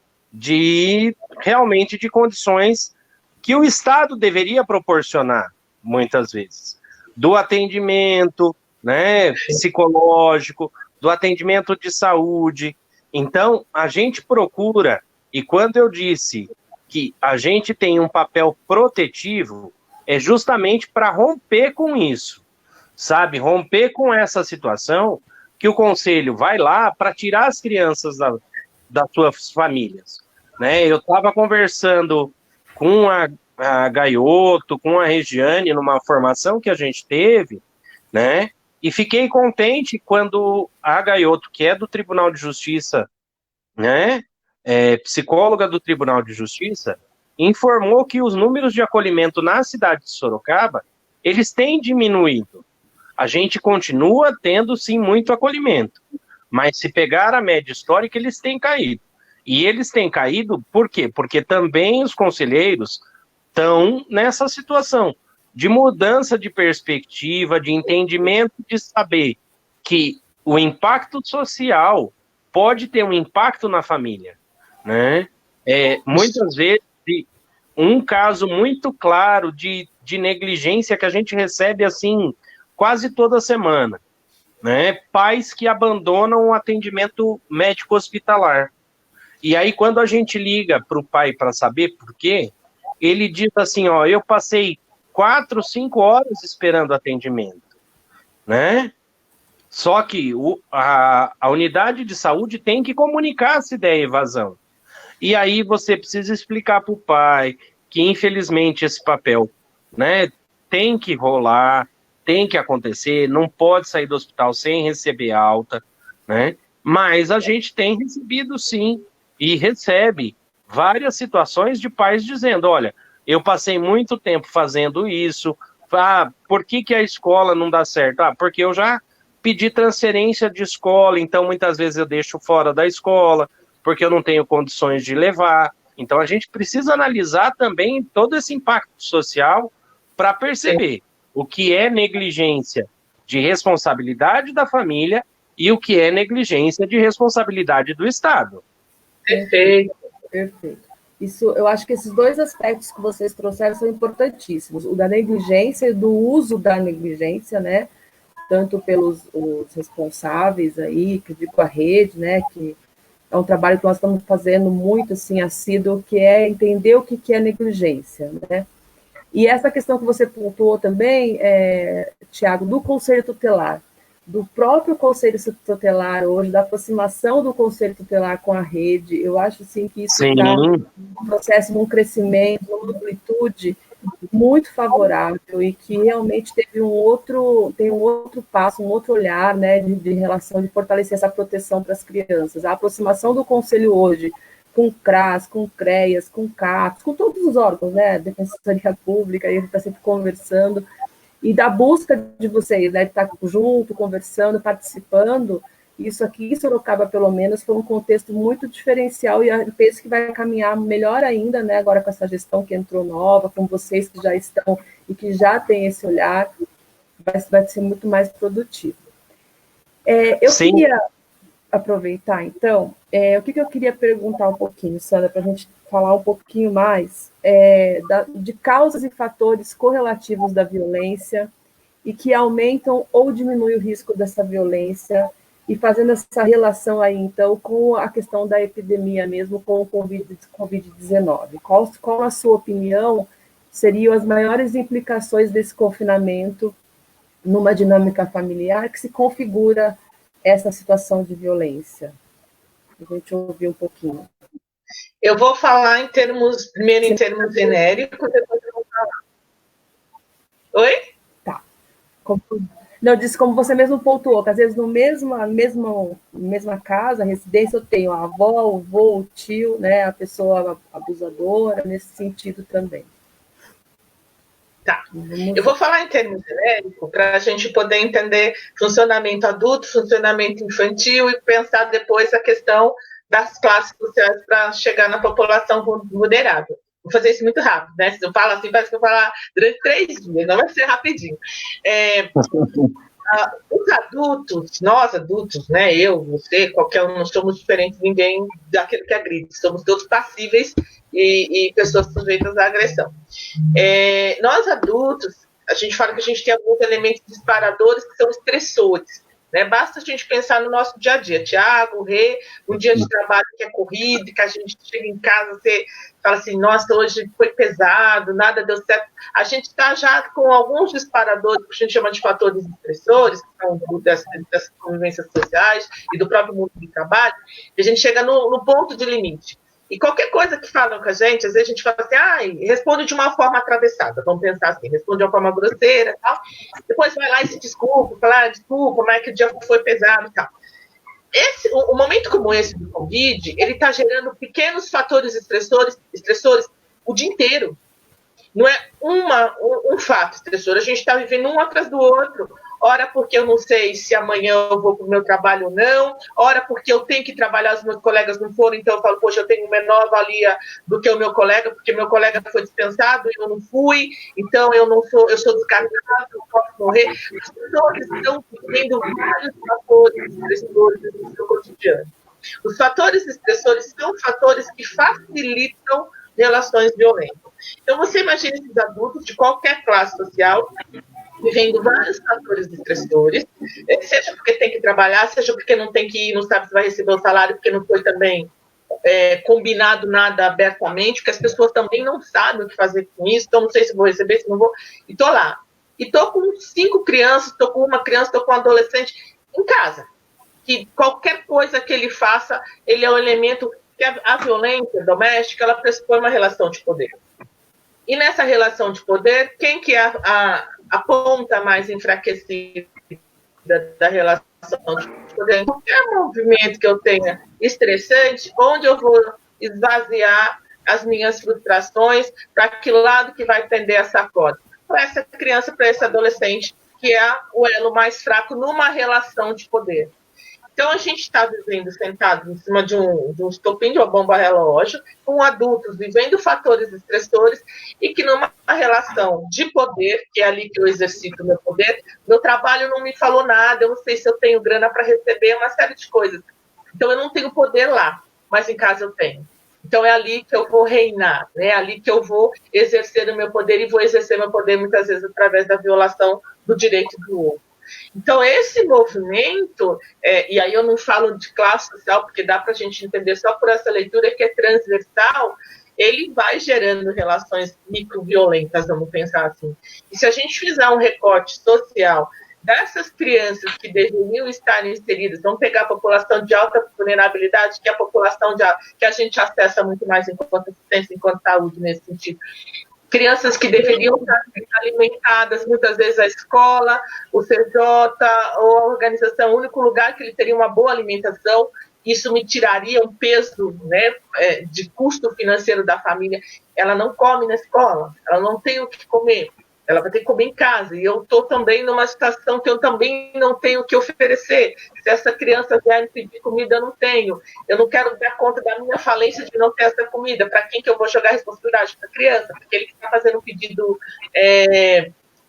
realmente de condições que o Estado deveria proporcionar, muitas vezes. Do atendimento, né, psicológico, do atendimento de saúde. Então, a gente procura, e quando eu disse que a gente tem um papel protetivo, é justamente para romper com isso, sabe? Romper com essa situação que o Conselho vai lá para tirar as crianças das suas famílias. Né? Eu estava conversando com a Gaioto, com a Regiane, numa formação que a gente teve, né? E fiquei contente quando a Gaioto, que é do Tribunal de Justiça, né? Psicóloga do Tribunal de Justiça, informou que os números de acolhimento na cidade de Sorocaba, eles têm diminuído. A gente continua tendo, sim, muito acolhimento, mas se pegar a média histórica, eles têm caído. E eles têm caído por quê? Porque também os conselheiros estão nessa situação de mudança de perspectiva, de entendimento, de saber que o impacto social pode ter um impacto na família, né? Muitas vezes, um caso muito claro de negligência que a gente recebe, assim, quase toda semana, né? Pais que abandonam o atendimento médico hospitalar. E aí, quando a gente liga para o pai para saber por quê, ele diz assim, ó, eu passei 4, 5 horas esperando atendimento, né? Só que a unidade de saúde tem que comunicar se der evasão. E aí você precisa explicar para o pai que, infelizmente, esse papel, né, tem que rolar, tem que acontecer, não pode sair do hospital sem receber alta, né? Mas a gente tem recebido, sim, e recebe várias situações de pais dizendo, olha, eu passei muito tempo fazendo isso, por que a escola não dá certo? Porque eu já pedi transferência de escola, então muitas vezes eu deixo fora da escola, porque eu não tenho condições de levar. Então a gente precisa analisar também todo esse impacto social para perceber o que é negligência de responsabilidade da família e o que é negligência de responsabilidade do Estado. Perfeito. Perfeito. Isso, eu acho que esses dois aspectos que vocês trouxeram são importantíssimos. O da negligência e do uso da negligência, né? Tanto pelos os responsáveis aí, que eu digo a rede, né? Que é um trabalho que nós estamos fazendo muito assim assíduo, que é entender o que é negligência, né? E essa questão que você pontuou também, Tiago, do conselho tutelar, do próprio conselho tutelar hoje, da aproximação do conselho tutelar com a rede, eu acho assim que isso está um processo de um crescimento, uma amplitude muito favorável e que realmente tem um outro passo, um outro olhar, né, de relação de fortalecer essa proteção para as crianças. A aproximação do conselho hoje com o CRAS, com o CREAS, com o CAPS, com todos os órgãos, né, Defensoria Pública, a gente está sempre conversando, e da busca de vocês, né, de estar junto, conversando, participando, isso aqui em Sorocaba, pelo menos, foi um contexto muito diferencial e eu penso que vai caminhar melhor ainda, né, agora com essa gestão que entrou nova, com vocês que já estão e que já têm esse olhar, vai ser muito mais produtivo. Eu queria aproveitar, então, o que eu queria perguntar um pouquinho, Sandra, para a gente falar um pouquinho mais de causas e fatores correlativos da violência e que aumentam ou diminuem o risco dessa violência, e fazendo essa relação aí, então, com a questão da epidemia mesmo, com o Covid-19. Qual a sua opinião seriam as maiores implicações desse confinamento numa dinâmica familiar que se configura essa situação de violência? A gente ouviu um pouquinho. Eu vou falar primeiro em termos genéricos, depois eu vou falar. Oi? Tá. Não, eu disse como você mesmo pontuou, que às vezes no mesma casa, residência, eu tenho a avó, o avô, o tio, né, a pessoa abusadora, nesse sentido também. Tá. Eu vou falar em termos genéricos para a gente poder entender funcionamento adulto, funcionamento infantil e pensar depois a questão das classes sociais para chegar na população vulnerável. Vou fazer isso muito rápido, né? Se eu falo assim, parece que eu vou falar durante 3 dias, não vai ser rapidinho. Os adultos, nós adultos, né? Eu, você, qualquer um, não somos diferentes de ninguém daquele que agride. Somos todos passíveis e pessoas sujeitas à agressão. Nós adultos, a gente fala que a gente tem alguns elementos disparadores que são estressores. Né? Basta a gente pensar no nosso dia a dia. Tiago, Rê, um dia de trabalho que é corrido, que a gente chega em casa, você fala assim, nossa, hoje foi pesado, nada deu certo. A gente está já com alguns disparadores, que a gente chama de fatores estressores, que são das convivências sociais e do próprio mundo do trabalho, e a gente chega no ponto de limite. E qualquer coisa que falam com a gente, às vezes a gente fala assim, responde de uma forma atravessada, vamos pensar assim, responde de uma forma grosseira e tal, depois vai lá e se desculpa, fala, desculpa, mas que o dia foi pesado e tal. O momento como esse do Covid, ele está gerando pequenos fatores estressores o dia inteiro. Não é um fato estressor, a gente está vivendo um atrás do outro. ora porque eu não sei se amanhã eu vou para o meu trabalho ou não, ora porque eu tenho que trabalhar, os meus colegas não foram, então eu falo, poxa, eu tenho menor valia do que o meu colega, porque meu colega foi dispensado e eu não fui, então eu sou descartado, eu posso morrer. As pessoas estão vivendo vários fatores estressores no seu cotidiano. Os fatores estressores são fatores que facilitam relações violentas. Então, você imagina esses adultos de qualquer classe social vivendo vários fatores estressores, seja porque tem que trabalhar, seja porque não tem que ir, não sabe se vai receber o salário, porque não foi também combinado nada abertamente, porque as pessoas também não sabem o que fazer com isso, então não sei se vou receber, se não vou, e estou lá. E estou com 5 crianças, estou com uma criança, estou com um adolescente em casa. Que qualquer coisa que ele faça, ele é um elemento que a violência doméstica, ela pressupõe uma relação de poder. E nessa relação de poder, quem que é a ponta mais enfraquecida da relação de poder? Qualquer movimento que eu tenha estressante, onde eu vou esvaziar as minhas frustrações, para que lado que vai tender essa corda? Para essa criança, para esse adolescente, que é o elo mais fraco numa relação de poder. Então, a gente está vivendo sentado em cima de um estopim de uma bomba relógio, com adultos vivendo fatores estressores e que numa relação de poder, que é ali que eu exercito o meu poder, meu trabalho não me falou nada, eu não sei se eu tenho grana para receber, uma série de coisas. Então, eu não tenho poder lá, mas em casa eu tenho. Então, é ali que eu vou reinar, né? É ali que eu vou exercer o meu poder e vou exercer meu poder muitas vezes através da violação do direito do outro. Então, esse movimento, e aí eu não falo de classe social, porque dá para a gente entender só por essa leitura que é transversal, ele vai gerando relações microviolentas, vamos pensar assim. E se a gente fizer um recorte social dessas crianças que deveriam estar inseridas, vamos pegar a população de alta vulnerabilidade, que é a população que a gente acessa muito mais enquanto assistência, enquanto saúde nesse sentido. Crianças que deveriam estar alimentadas, muitas vezes a escola, o CJ ou a organização, o único lugar que ele teria uma boa alimentação, isso me tiraria um peso, né, de custo financeiro da família. Ela não come na escola, ela não tem o que comer, ela vai ter que comer em casa. E eu estou também numa situação que eu também não tenho o que oferecer. Se essa criança vier me pedir comida, eu não tenho. Eu não quero dar conta da minha falência de não ter essa comida. Para quem que eu vou jogar a responsabilidade? Para a criança, porque ele está fazendo um pedido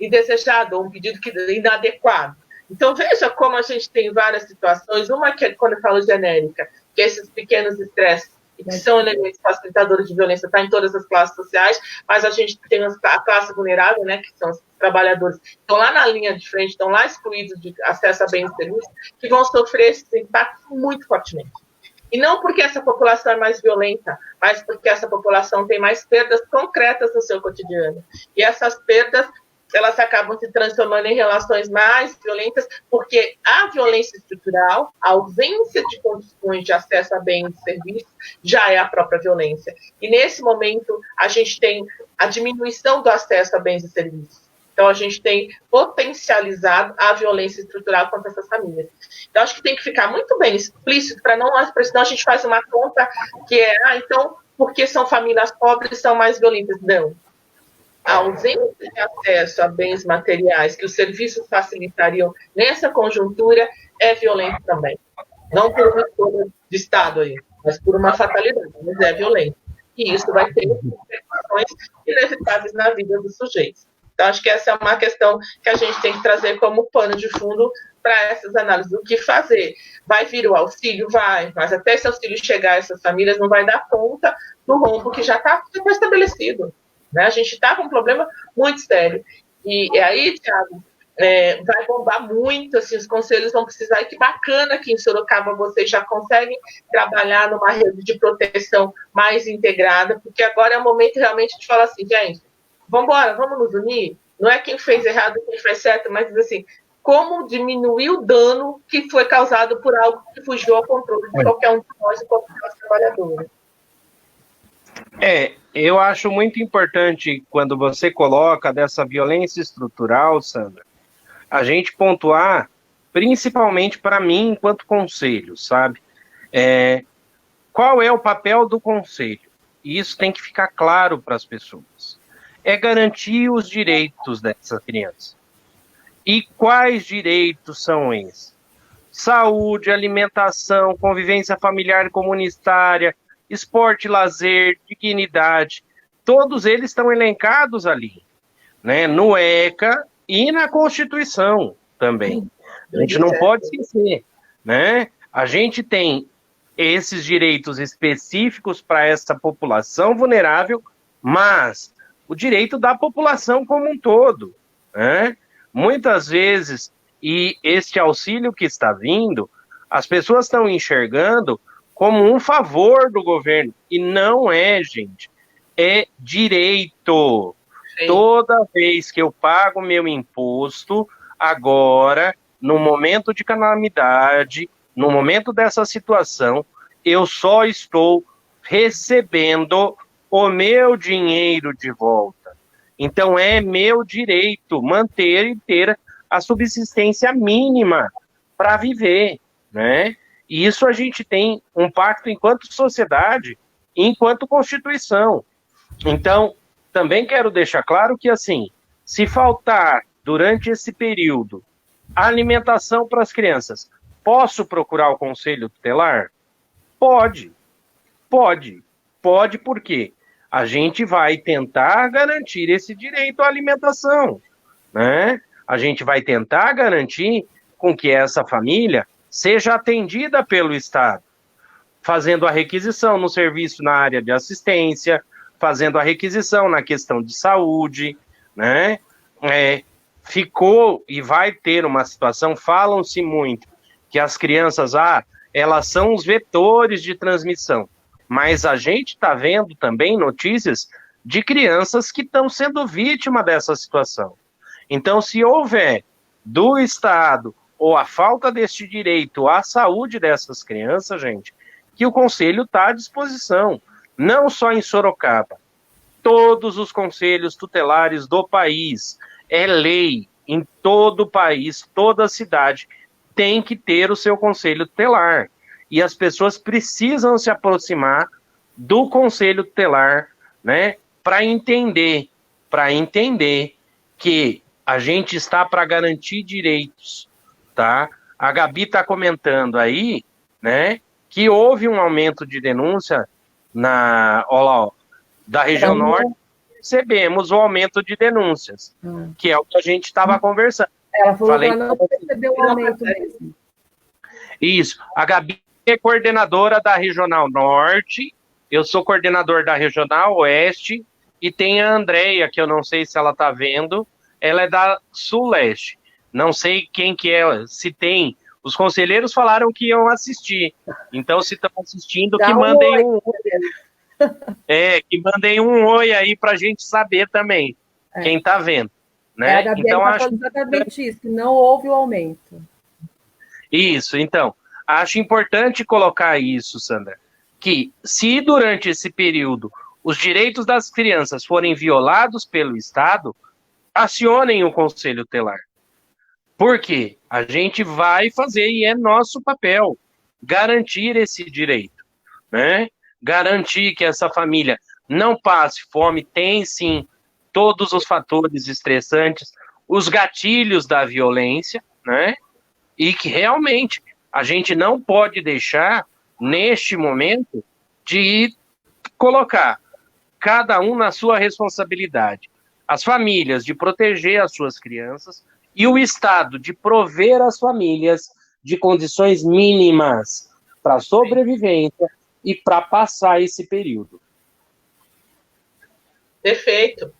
indesejado, um pedido inadequado. Então, veja como a gente tem várias situações. Uma que, quando eu falo genérica, que é esses pequenos estresses, que são elementos facilitadores de violência, está em todas as classes sociais, mas a gente tem a classe vulnerável, né, que são os trabalhadores que estão lá na linha de frente, estão lá excluídos de acesso a bens e serviços, que vão sofrer esses impactos muito fortemente. E não porque essa população é mais violenta, mas porque essa população tem mais perdas concretas no seu cotidiano. E essas perdas, elas acabam se transformando em relações mais violentas, porque a violência estrutural, a ausência de condições de acesso a bens e serviços, já é a própria violência. E nesse momento, a gente tem a diminuição do acesso a bens e serviços. Então, a gente tem potencializado a violência estrutural contra essas famílias. Então, acho que tem que ficar muito bem explícito, para senão a gente faz uma conta que então, porque são famílias pobres, são mais violentas. Não. A ausência de acesso a bens materiais que os serviços facilitariam nessa conjuntura é violenta também. Não por uma escolha de Estado aí, mas por uma fatalidade, mas é violento. E isso vai ter repercussões inevitáveis na vida dos sujeitos. Então, acho que essa é uma questão que a gente tem que trazer como pano de fundo para essas análises. O que fazer? Vai vir o auxílio? Vai, mas até esse auxílio chegar a essas famílias não vai dar conta do rombo que já está estabelecido. Né? A gente está com um problema muito sério. E aí, Thiago, vai bombar muito, assim, os conselhos vão precisar, e que bacana que em Sorocaba vocês já conseguem trabalhar numa rede de proteção mais integrada, porque agora é o momento realmente de falar assim, gente, vamos embora, vamos nos unir, não é quem fez errado, quem fez certo, mas assim, como diminuir o dano que foi causado por algo que fugiu ao controle de qualquer um de nós, enquanto nós trabalhadores. Eu acho muito importante quando você coloca dessa violência estrutural, Sandra, a gente pontuar, principalmente para mim, enquanto conselho, sabe? Qual é o papel do conselho? E isso tem que ficar claro para as pessoas. É garantir os direitos dessa criança. E quais direitos são esses? Saúde, alimentação, convivência familiar e comunitária, esporte, lazer, dignidade, todos eles estão elencados ali, né? No ECA e na Constituição também. A gente não pode esquecer, né? A gente tem esses direitos específicos para essa população vulnerável, mas o direito da população como um todo, né? Muitas vezes, e este auxílio que está vindo, as pessoas estão enxergando como um favor do governo, e não é, gente, é direito. Sim. Toda vez que eu pago meu imposto, agora, no momento de calamidade, no momento dessa situação, eu só estou recebendo o meu dinheiro de volta. Então, é meu direito manter e ter a subsistência mínima para viver, né? E isso a gente tem um pacto enquanto sociedade e enquanto Constituição. Então, também quero deixar claro que, assim, se faltar durante esse período alimentação para as crianças, posso procurar o Conselho Tutelar? Pode. Pode porque a gente vai tentar garantir esse direito à alimentação, né? A gente vai tentar garantir com que essa família seja atendida pelo Estado, fazendo a requisição no serviço na área de assistência, fazendo a requisição na questão de saúde, né? Ficou e vai ter uma situação, falam-se muito, que as crianças, elas são os vetores de transmissão, mas a gente está vendo também notícias de crianças que estão sendo vítimas dessa situação. Então, se houver do Estado ou a falta deste direito à saúde dessas crianças, gente, que o Conselho está à disposição, não só em Sorocaba, todos os conselhos tutelares do país, é lei, em todo o país, toda a cidade tem que ter o seu conselho tutelar. E as pessoas precisam se aproximar do conselho tutelar, né, para entender que a gente está para garantir direitos, tá? A Gabi está comentando aí, né, que houve um aumento de denúncia da região norte, recebemos o aumento de denúncias, que é o que a gente estava conversando. Ela falou que ela não percebeu o aumento mesmo. Isso. A Gabi é coordenadora da Regional Norte, eu sou coordenador da Regional Oeste, e tem a Andréia, que eu não sei se ela está vendo, ela é da Sul-Leste. Não sei quem que é, se tem. Os conselheiros falaram que iam assistir. Então, se estão assistindo, que mandem um oi. Que mandem um oi aí para a gente saber também quem está vendo. Né? A Gabi então, acho exatamente isso, que não houve o aumento. Isso, então. Acho importante colocar isso, Sandra, que se durante esse período os direitos das crianças forem violados pelo Estado, acionem o Conselho Tutelar. Por quê? A gente vai fazer, e é nosso papel, garantir esse direito, né? Garantir que essa família não passe fome, tem sim todos os fatores estressantes, os gatilhos da violência, né? E que realmente a gente não pode deixar, neste momento, de colocar cada um na sua responsabilidade. As famílias de proteger as suas crianças e o Estado de prover as famílias de condições mínimas para sobrevivência e para passar esse período. Perfeito.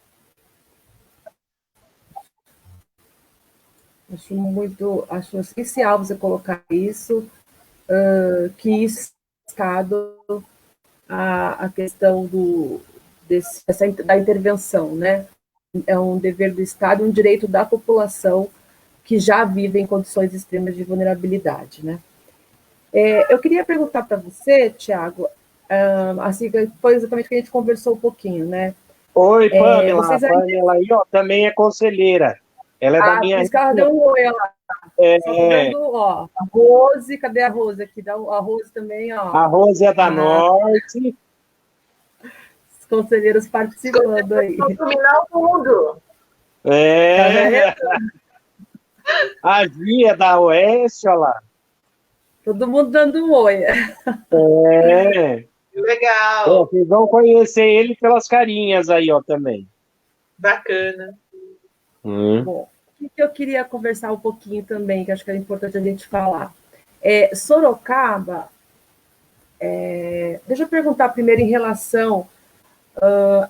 Acho essencial você colocar isso, que isso Estado a questão da intervenção, né? É um dever do Estado, um direito da população que já vive em condições extremas de vulnerabilidade, né? Eu queria perguntar para você, Tiago, assim, foi exatamente o que a gente conversou um pouquinho, né? Oi, Pamela, a Pamela aí, ó, também é conselheira. Ela é da minha... Ela deu um oi lá. Ó, a Rose, cadê a Rose aqui? A Rose também, ó. A Rose é da Norte. Os conselheiros participando aí. Vamos dominar o mundo. A Gia da Oeste, olha lá. Todo mundo dando um oi. É. Legal. Vocês vão conhecer ele pelas carinhas aí, ó, também. Bacana. Bom, o que eu queria conversar um pouquinho também, que acho que é importante a gente falar. Sorocaba, deixa eu perguntar primeiro em relação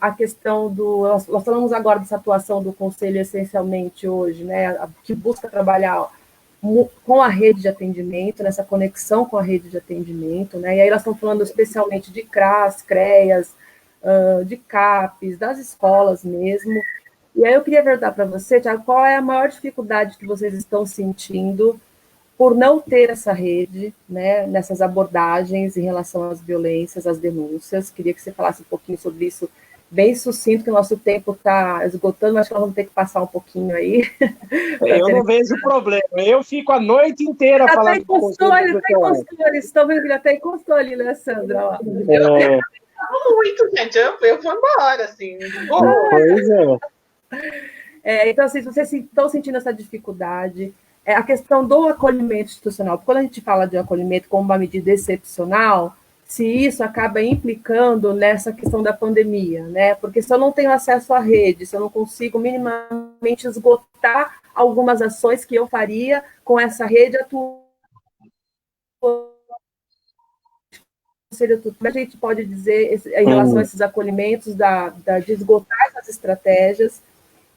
à questão do... Nós falamos agora dessa atuação do Conselho essencialmente hoje, né, que busca trabalhar com a rede de atendimento, nessa conexão com a rede de atendimento, né, e aí nós estamos falando especialmente de CRAS, CREAS, de CAPES, das escolas mesmo. E aí eu queria perguntar para você, Thiago, qual é a maior dificuldade que vocês estão sentindo por não ter essa rede, né, nessas abordagens em relação às violências, às denúncias? Queria que você falasse um pouquinho sobre isso, bem sucinto, que o nosso tempo está esgotando, acho que nós vamos ter que passar um pouquinho aí. Eu não vejo problema, eu fico a noite inteira Já falando tem consultório, estão vendo que já tem consultório ali, né, Sandra? Eu falo muito, gente, eu vou embora, assim. Pois é. Então, assim, vocês estão sentindo essa dificuldade, a questão do acolhimento institucional, porque quando a gente fala de acolhimento como uma medida excepcional, se isso acaba implicando nessa questão da pandemia, né? Porque se eu não tenho acesso à rede, se eu não consigo minimamente esgotar algumas ações que eu faria com essa rede atuando, como a gente pode dizer em relação a esses acolhimentos, de esgotar essas estratégias,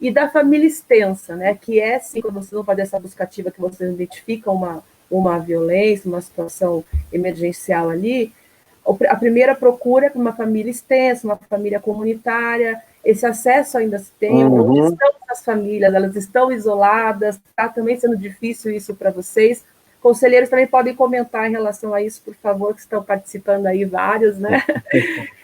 e da família extensa, né, que é, sim, quando vocês vão fazer essa buscativa, que vocês identificam uma violência, uma situação emergencial ali, a primeira procura é para uma família extensa, uma família comunitária, esse acesso ainda se tem, onde estão as famílias, elas estão isoladas, está também sendo difícil isso para vocês. Conselheiros também podem comentar em relação a isso, por favor, que estão participando aí vários, né?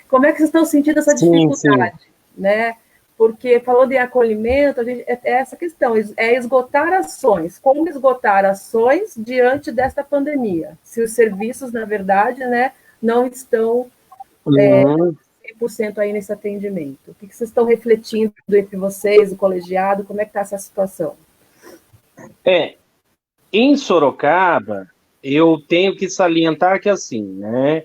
Como é que vocês estão sentindo essa dificuldade, né? Porque falou de acolhimento, é essa questão, é esgotar ações. Como esgotar ações diante desta pandemia? Se os serviços, na verdade, né, não estão 100% aí nesse atendimento. O que vocês estão refletindo entre vocês, o colegiado, como é que está essa situação? Em Sorocaba, eu tenho que salientar que, assim, né,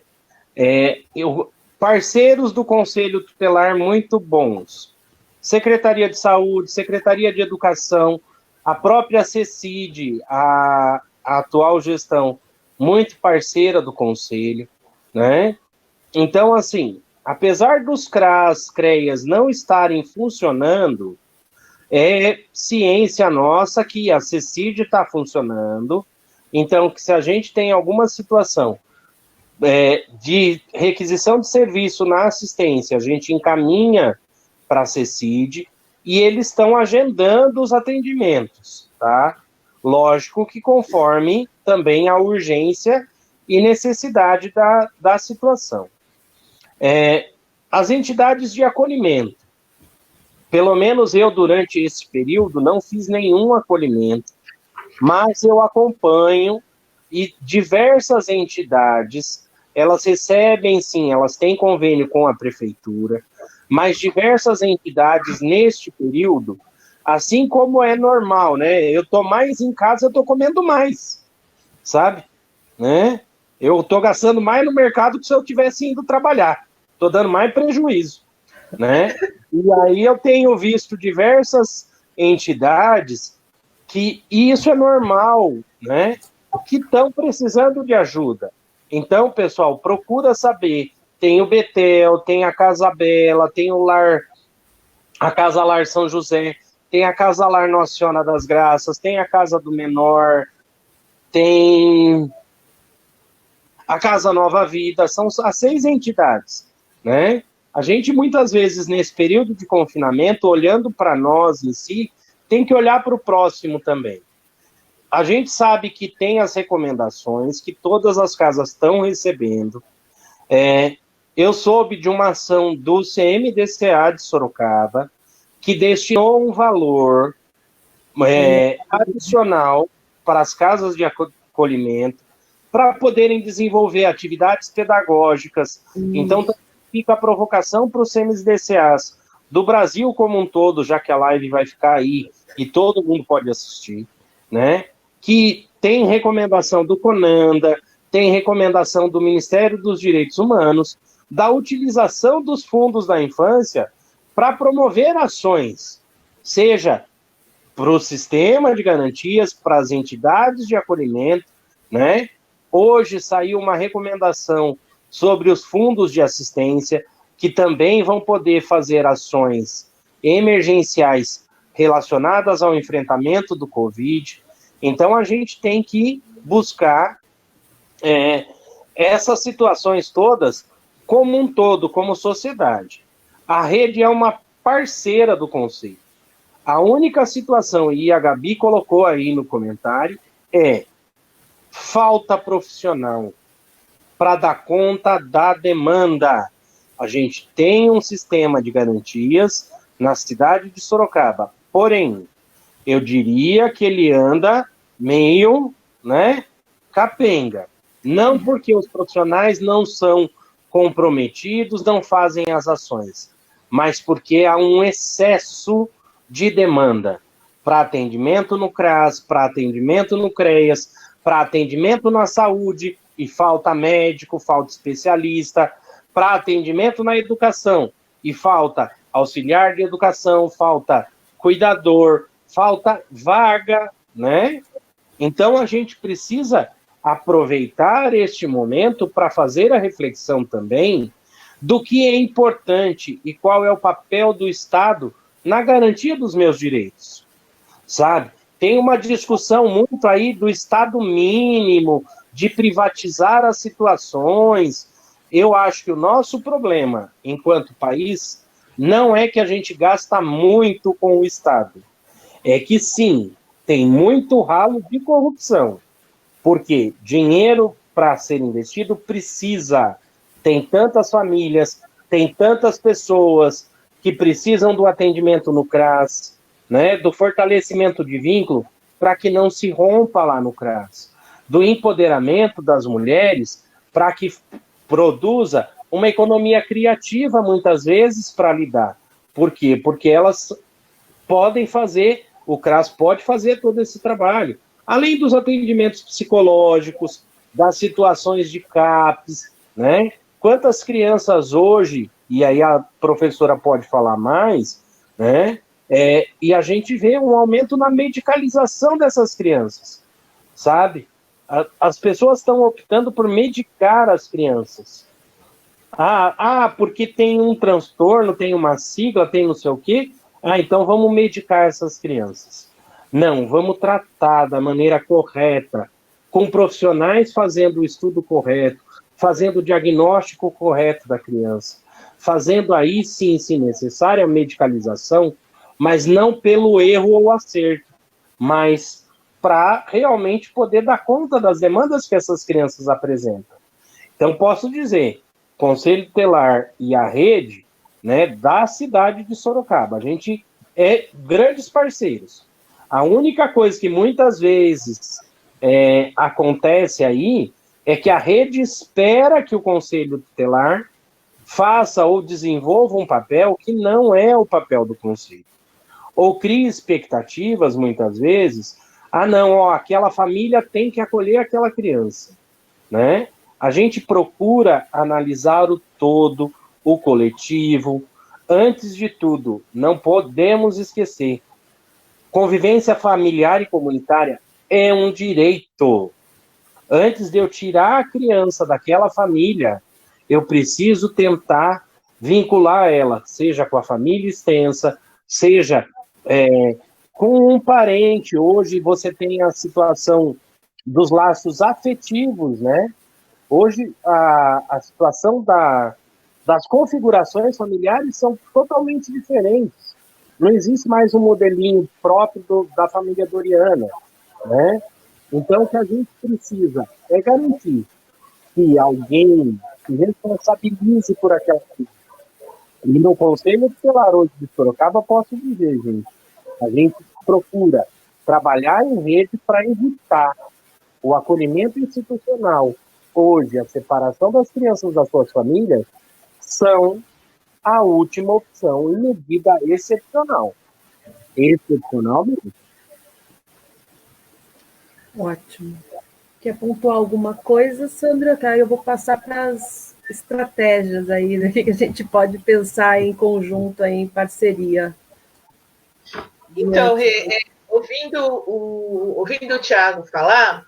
parceiros do Conselho Tutelar muito bons, Secretaria de Saúde, Secretaria de Educação, a própria CECID, a atual gestão, muito parceira do Conselho, né? Então, assim, apesar dos CRAS, CREAS não estarem funcionando, é ciência nossa que a CECID está funcionando, então, que se a gente tem alguma situação de requisição de serviço na assistência, a gente encaminha para a CECID e eles estão agendando os atendimentos, tá? Lógico que conforme também a urgência e necessidade da situação. As entidades de acolhimento, pelo menos eu, durante esse período, não fiz nenhum acolhimento, mas eu acompanho e diversas entidades, elas recebem, sim, elas têm convênio com a prefeitura, mas diversas entidades neste período, assim como é normal, né? Eu tô mais em casa, eu tô comendo mais, sabe? Né? Eu tô gastando mais no mercado que se eu tivesse indo trabalhar. Tô dando mais prejuízo, né? E aí eu tenho visto diversas entidades que isso é normal, né? Que estão precisando de ajuda. Então, pessoal, procura saber. Tem o Betel, tem a Casa Bela, tem o Lar, a Casa Lar São José, tem a Casa Lar Nossa Senhora das Graças, tem a Casa do Menor, tem a Casa Nova Vida, são as 6 entidades, né? A gente, muitas vezes, nesse período de confinamento, olhando para nós em si, tem que olhar para o próximo também. A gente sabe que tem as recomendações, que todas as casas estão recebendo. Eu soube de uma ação do CMDCA de Sorocaba, que destinou um valor adicional para as casas de acolhimento, para poderem desenvolver atividades pedagógicas. Então, fica a provocação para os CMDCAs do Brasil como um todo, já que a live vai ficar aí e todo mundo pode assistir, né, que tem recomendação do CONANDA, tem recomendação do Ministério dos Direitos Humanos, da utilização dos fundos da infância para promover ações, seja para o sistema de garantias, para as entidades de acolhimento, né? Hoje saiu uma recomendação sobre os fundos de assistência, que também vão poder fazer ações emergenciais relacionadas ao enfrentamento do Covid. Então, a gente tem que buscar essas situações todas como um todo, como sociedade. A rede é uma parceira do Conselho. A única situação, e a Gabi colocou aí no comentário, é falta profissional para dar conta da demanda. A gente tem um sistema de garantias na cidade de Sorocaba, porém, eu diria que ele anda meio, né, capenga. Não porque os profissionais não são comprometidos, não fazem as ações, mas porque há um excesso de demanda para atendimento no CRAS, para atendimento no CREAS, para atendimento na saúde, e falta médico, falta especialista, para atendimento na educação, e falta auxiliar de educação, falta cuidador, falta vaga, né? Então a gente precisa aproveitar este momento para fazer a reflexão também do que é importante e qual é o papel do Estado na garantia dos meus direitos, sabe? Tem uma discussão muito aí do Estado mínimo, de privatizar as situações. Eu acho que o nosso problema, enquanto país, não é que a gente gasta muito com o Estado. É que, sim, tem muito ralo de corrupção. Porque dinheiro para ser investido precisa. Tem tantas famílias, tem tantas pessoas que precisam do atendimento no CRAS, né, do fortalecimento de vínculo para que não se rompa lá no CRAS, do empoderamento das mulheres para que produza uma economia criativa, muitas vezes, para lidar. Por quê? Porque elas podem fazer, o CRAS pode fazer todo esse trabalho. Além dos atendimentos psicológicos, das situações de CAPS, né? Quantas crianças hoje, e aí a professora pode falar mais, né? E a gente vê um aumento na medicalização dessas crianças, sabe? As pessoas estão optando por medicar as crianças. Porque tem um transtorno, tem uma sigla, tem não sei o quê. Então vamos medicar essas crianças. Não, vamos tratar da maneira correta, com profissionais fazendo o estudo correto, fazendo o diagnóstico correto da criança, fazendo aí sim, se necessária, a medicalização, mas não pelo erro ou acerto, mas para realmente poder dar conta das demandas que essas crianças apresentam. Então, posso dizer, Conselho Tutelar e a rede, né, da cidade de Sorocaba, a gente é grandes parceiros. A única coisa que muitas vezes acontece aí é que a rede espera que o Conselho Tutelar faça ou desenvolva um papel que não é o papel do Conselho. Ou cria expectativas, muitas vezes, não, aquela família tem que acolher aquela criança, né? A gente procura analisar o todo, o coletivo. Antes de tudo, não podemos esquecer, convivência familiar e comunitária é um direito. Antes de eu tirar a criança daquela família, eu preciso tentar vincular ela, seja com a família extensa, seja com um parente. Hoje você tem a situação dos laços afetivos, né? Hoje a situação das configurações familiares são totalmente diferentes. Não existe mais um modelinho próprio da família Doriana, né? Então, o que a gente precisa é garantir que alguém se responsabilize por aquela coisa. E no Conselho Tutelar hoje de Sorocaba, posso dizer, gente, a gente procura trabalhar em rede para evitar o acolhimento institucional. Hoje, a separação das crianças das suas famílias são a última opção em medida excepcional. Excepcional mesmo. Ótimo. Quer pontuar alguma coisa, Sandra? Tá, eu vou passar para as estratégias aí, né, que a gente pode pensar em conjunto, aí, em parceria. Então, ouvindo o Thiago falar,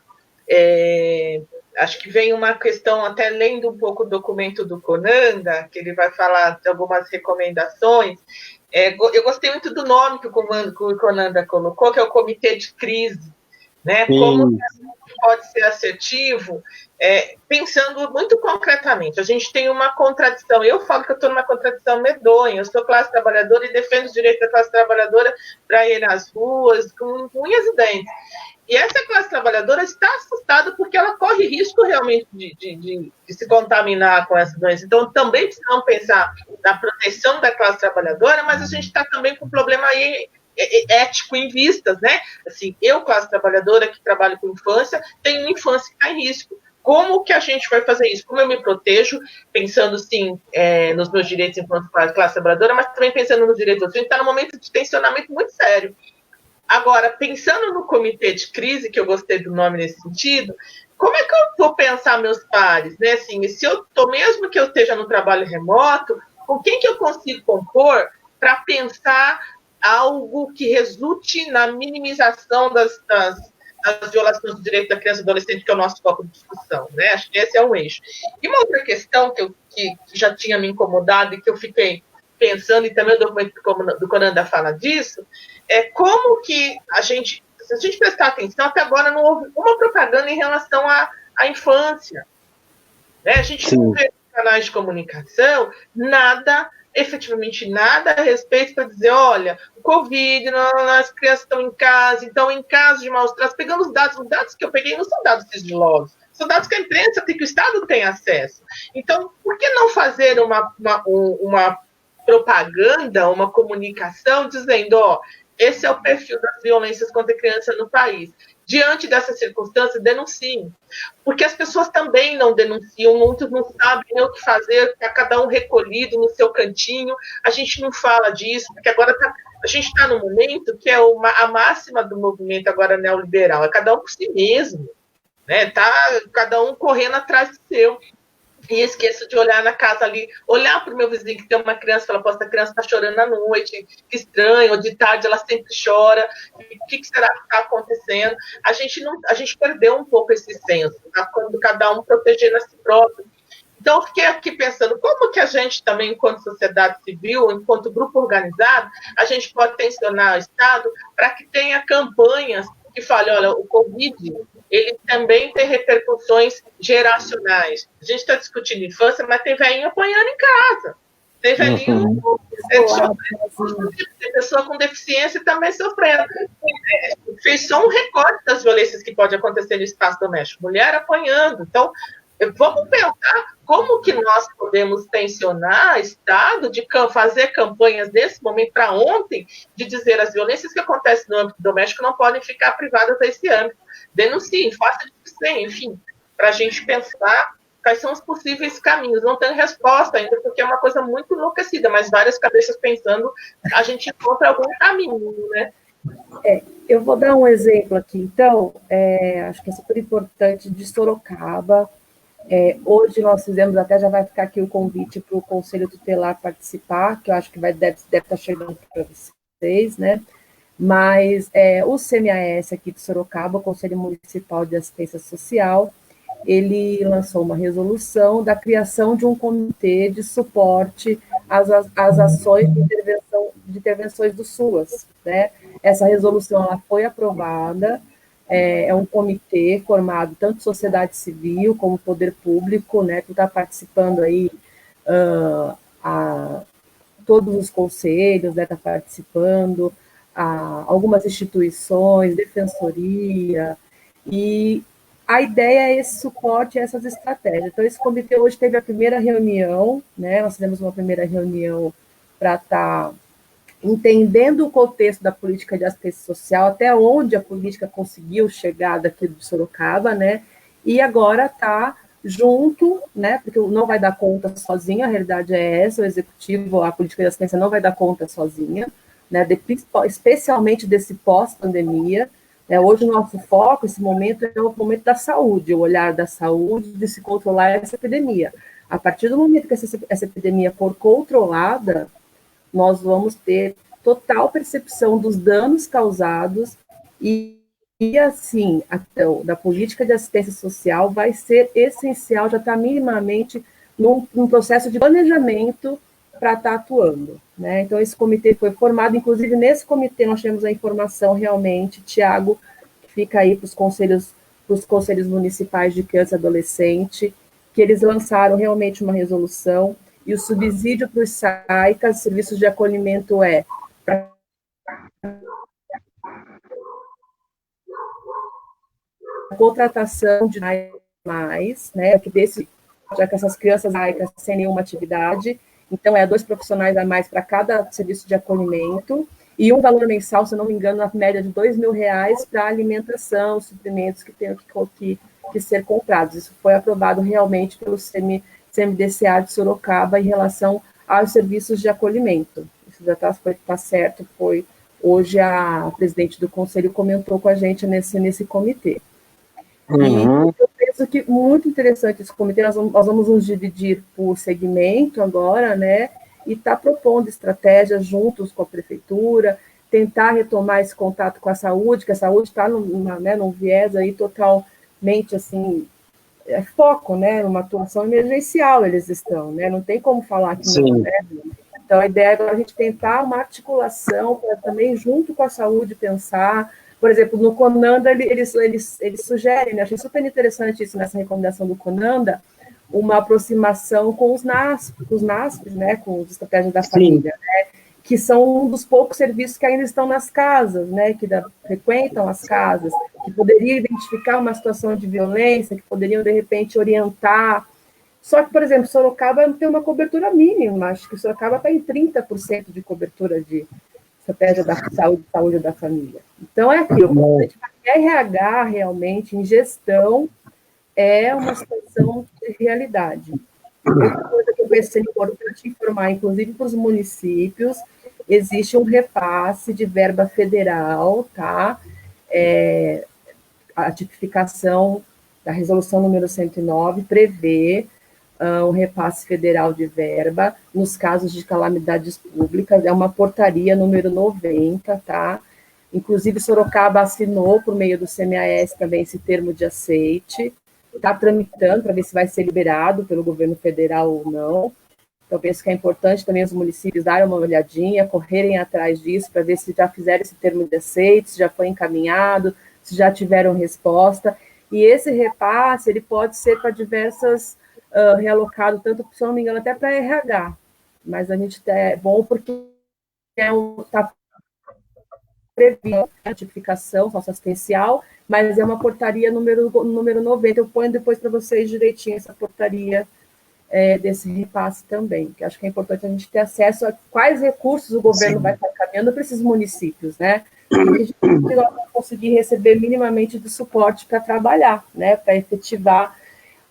acho que vem uma questão, até lendo um pouco o documento do Conanda, que ele vai falar de algumas recomendações. Eu gostei muito do nome que o Conanda colocou, que é o Comitê de Crise, né? Como pode ser assertivo, pensando muito concretamente. A gente tem uma contradição. Eu falo que eu estou numa contradição medonha. Eu sou classe trabalhadora e defendo os direitos da classe trabalhadora para ir nas ruas com unhas e dentes. E essa classe trabalhadora está assustada porque ela corre risco realmente de se contaminar com essa doença. Então, também precisamos pensar na proteção da classe trabalhadora, mas a gente está também com um problema aí ético em vistas, né? Assim, eu, classe trabalhadora, que trabalho com infância, tenho uma infância que está em risco. Como que a gente vai fazer isso? Como eu me protejo, pensando, sim, nos meus direitos enquanto classe trabalhadora, mas também pensando nos direitos dos outros. A gente está num momento de tensionamento muito sério. Agora, pensando no comitê de crise, que eu gostei do nome nesse sentido, como é que eu vou pensar meus pares? Né? Assim, se eu tô, mesmo que eu esteja no trabalho remoto, com quem que eu consigo compor para pensar algo que resulte na minimização das violações do direito da criança e do adolescente, que é o nosso foco de discussão, né? Acho que esse é um eixo. E uma outra questão que já tinha me incomodado e que eu fiquei pensando, e também o documento do Conanda fala disso, é como que se a gente prestar atenção, até agora não houve uma propaganda em relação à infância. Né? A gente não vê nos canais de comunicação efetivamente nada a respeito para dizer, olha, o Covid, as crianças estão em casa, então em caso de maus tratos, pegando os dados que eu peguei não são dados sigilosos, são dados que a imprensa que o Estado tem acesso. Então, por que não fazer uma propaganda, uma comunicação dizendo, ó, esse é o perfil das violências contra a criança no país. Diante dessa circunstância, denunciem. Porque as pessoas também não denunciam, muitos não sabem o que fazer, está cada um recolhido no seu cantinho. A gente não fala disso, porque agora a gente está num momento que é a máxima do movimento agora neoliberal, é cada um por si mesmo. Né? Tá cada um correndo atrás do seu. E esqueço de olhar na casa ali, olhar para o meu vizinho que tem uma criança e falar, poxa, a criança está chorando à noite, que estranho, ou de tarde ela sempre chora, o que será que está acontecendo? A gente perdeu um pouco esse senso, tá? Quando cada um protegendo a si próprio. Então, eu fiquei aqui pensando, como que a gente também, enquanto sociedade civil, enquanto grupo organizado, a gente pode tensionar o Estado para que tenha campanhas que falem, olha, o Covid, ele também tem repercussões geracionais. A gente está discutindo infância, mas tem velhinho apanhando em casa. Tem velhinho sofrendo. Tem pessoa com deficiência também sofrendo. Fez só um recorte das violências que pode acontecer no espaço doméstico. Mulher apanhando. Então, vamos pensar como que nós podemos tensionar o Estado de fazer campanhas nesse momento para ontem, de dizer as violências que acontecem no âmbito doméstico não podem ficar privadas desse âmbito. Denunciem, façam enfim, para a gente pensar quais são os possíveis caminhos. Não tem resposta ainda, porque é uma coisa muito enlouquecida, mas várias cabeças pensando, a gente encontra algum caminho, né? Eu vou dar um exemplo aqui, então, acho que é super importante, de Sorocaba. Hoje nós fizemos, até já vai ficar aqui o convite para o Conselho Tutelar participar, que eu acho que deve estar chegando para vocês, né? Mas o CMAS aqui de Sorocaba, o Conselho Municipal de Assistência Social, ele lançou uma resolução da criação de um comitê de suporte às ações de intervenções do SUAS, né? Essa resolução ela foi aprovada, é um comitê formado tanto sociedade civil como poder público, né, que está participando aí, todos os conselhos, né, está participando, algumas instituições, defensoria, e a ideia é esse suporte a essas estratégias. Então, esse comitê hoje teve a primeira reunião, né, nós fizemos uma primeira reunião para estar entendendo o contexto da política de assistência social, até onde a política conseguiu chegar daqui de Sorocaba, né? E agora está junto, né? Porque não vai dar conta sozinha, a realidade é essa, o executivo, a política de assistência não vai dar conta sozinha, né? Especialmente desse pós-pandemia, Hoje o nosso foco, esse momento, é o momento da saúde, o olhar da saúde, de se controlar essa epidemia. A partir do momento que essa epidemia for controlada, nós vamos ter total percepção dos danos causados e assim, da política de assistência social vai ser essencial, já está minimamente num processo de planejamento para estar atuando. Né? Então, esse comitê foi formado, inclusive nesse comitê nós temos a informação realmente, Tiago, que fica aí para os conselhos municipais de criança e adolescente, que eles lançaram realmente uma resolução, e o subsídio para os SAICAS, serviços de acolhimento, para contratação de mais, né, já que essas crianças SAICAS sem nenhuma atividade, então 2 profissionais a mais para cada serviço de acolhimento, e um valor mensal, se não me engano, na média de R$2.000 para alimentação, suprimentos que tenham que ser comprados. Isso foi aprovado realmente pelo CMDCA de Sorocaba em relação aos serviços de acolhimento. Isso já está certo, hoje a presidente do conselho comentou com a gente nesse comitê. Uhum. E eu penso que muito interessante esse comitê, nós vamos nos dividir por segmento agora, né, e está propondo estratégias juntos com a prefeitura, tentar retomar esse contato com a saúde, que a saúde está num viés aí totalmente, assim, foco, né, numa atuação emergencial eles estão, né, não tem como falar que não, né. Então, a ideia é a gente tentar uma articulação para também, junto com a saúde, pensar. Por exemplo, no Conanda, eles sugerem, né? Achei super interessante isso nessa recomendação do Conanda, uma aproximação com os NASPs, né? Com os estratégias da família, né? Que são um dos poucos serviços que ainda estão nas casas, né? Que frequentam as casas, que poderiam identificar uma situação de violência, que poderiam, de repente, orientar. Só que, por exemplo, Sorocaba tem uma cobertura mínima, acho que Sorocaba está em 30% de cobertura de estratégia da saúde da família. Então, é aquilo, a gente vai RH realmente, em gestão, é uma situação de realidade. Outra coisa que eu penso ser importante informar, inclusive para os municípios, existe um repasse de verba federal, tá? A tipificação da resolução número 109 prevê um repasse federal de verba nos casos de calamidades públicas, é uma portaria número 90, tá? Inclusive, Sorocaba assinou, por meio do CMAS, também esse termo de aceite, está tramitando para ver se vai ser liberado pelo governo federal ou não. Então, penso que é importante também os municípios darem uma olhadinha, correrem atrás disso, para ver se já fizeram esse termo de aceite, se já foi encaminhado, se já tiveram resposta. E esse repasse, ele pode ser para diversas realocado, tanto, se eu não me engano, até para RH, mas a gente é bom porque está previsto a tipificação socioassistencial, mas é uma portaria número 90, eu ponho depois para vocês direitinho essa portaria desse repasse também, que acho que é importante a gente ter acesso a quais recursos o governo vai estar encaminhando para esses municípios, né, e a gente vai conseguir receber minimamente de suporte para trabalhar, né, para efetivar.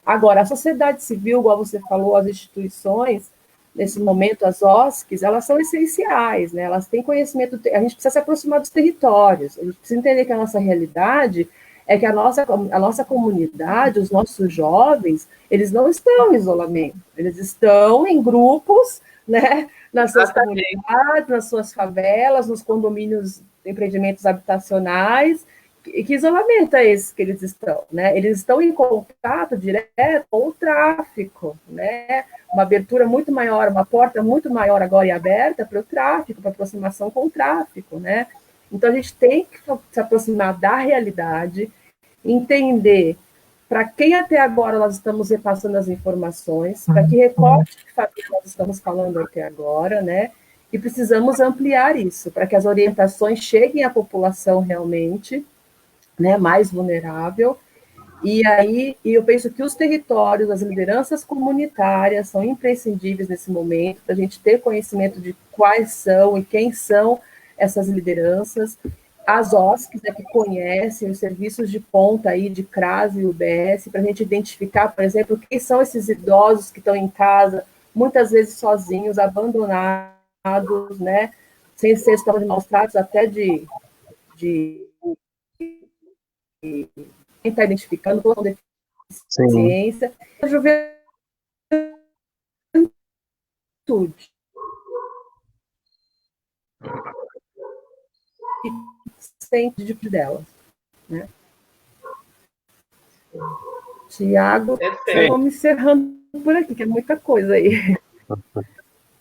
Agora, a sociedade civil, igual você falou, as instituições, nesse momento, as OSCs, elas são essenciais, né? Elas têm conhecimento, a gente precisa se aproximar dos territórios, a gente precisa entender que a nossa realidade é que a nossa comunidade, os nossos jovens, eles não estão em isolamento, eles estão em grupos, né? Nas suas comunidades, nas suas favelas, nos condomínios, empreendimentos habitacionais. Que isolamento é esse que eles estão, né? Eles estão em contato direto com o tráfico, né? Uma abertura muito maior, uma porta muito maior agora e aberta para o tráfico, para aproximação com o tráfico, né? Então, a gente tem que se aproximar da realidade, entender para quem até agora nós estamos repassando as informações, para que recorte de família nós estamos falando até agora, né? E precisamos ampliar isso, para que as orientações cheguem à população realmente, né, mais vulnerável, e aí eu penso que os territórios, as lideranças comunitárias são imprescindíveis nesse momento, para a gente ter conhecimento de quais são e quem são essas lideranças, as OSCs, né, que conhecem os serviços de ponta aí de CRAS e UBS, para a gente identificar, por exemplo, quem são esses idosos que estão em casa, muitas vezes sozinhos, abandonados, né, sem ser situação de maus tratos, até de quem está identificando com deficiência, a juventude. Que sente de delas, né? Tiago, vamos encerrando por aqui, que é muita coisa aí.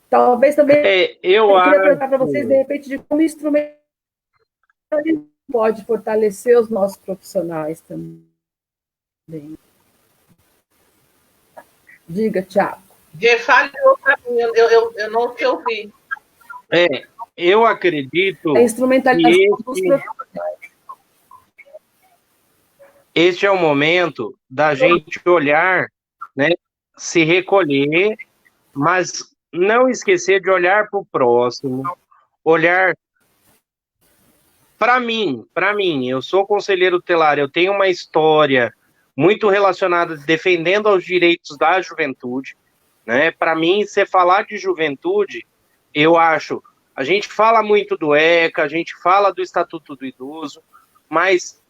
Talvez também eu queria perguntar para vocês, de repente, de como instrumento pode fortalecer os nossos profissionais também. Diga, Tiago. Fale para mim, eu não te ouvi. Eu acredito a instrumentalização dos profissionais. Este é o momento da gente olhar, né, se recolher, mas não esquecer de olhar para o próximo, olhar para mim, eu sou conselheiro tutelar, eu tenho uma história muito relacionada, defendendo os direitos da juventude, né? Para mim, você falar de juventude, eu acho, a gente fala muito do ECA, a gente fala do Estatuto do Idoso, mas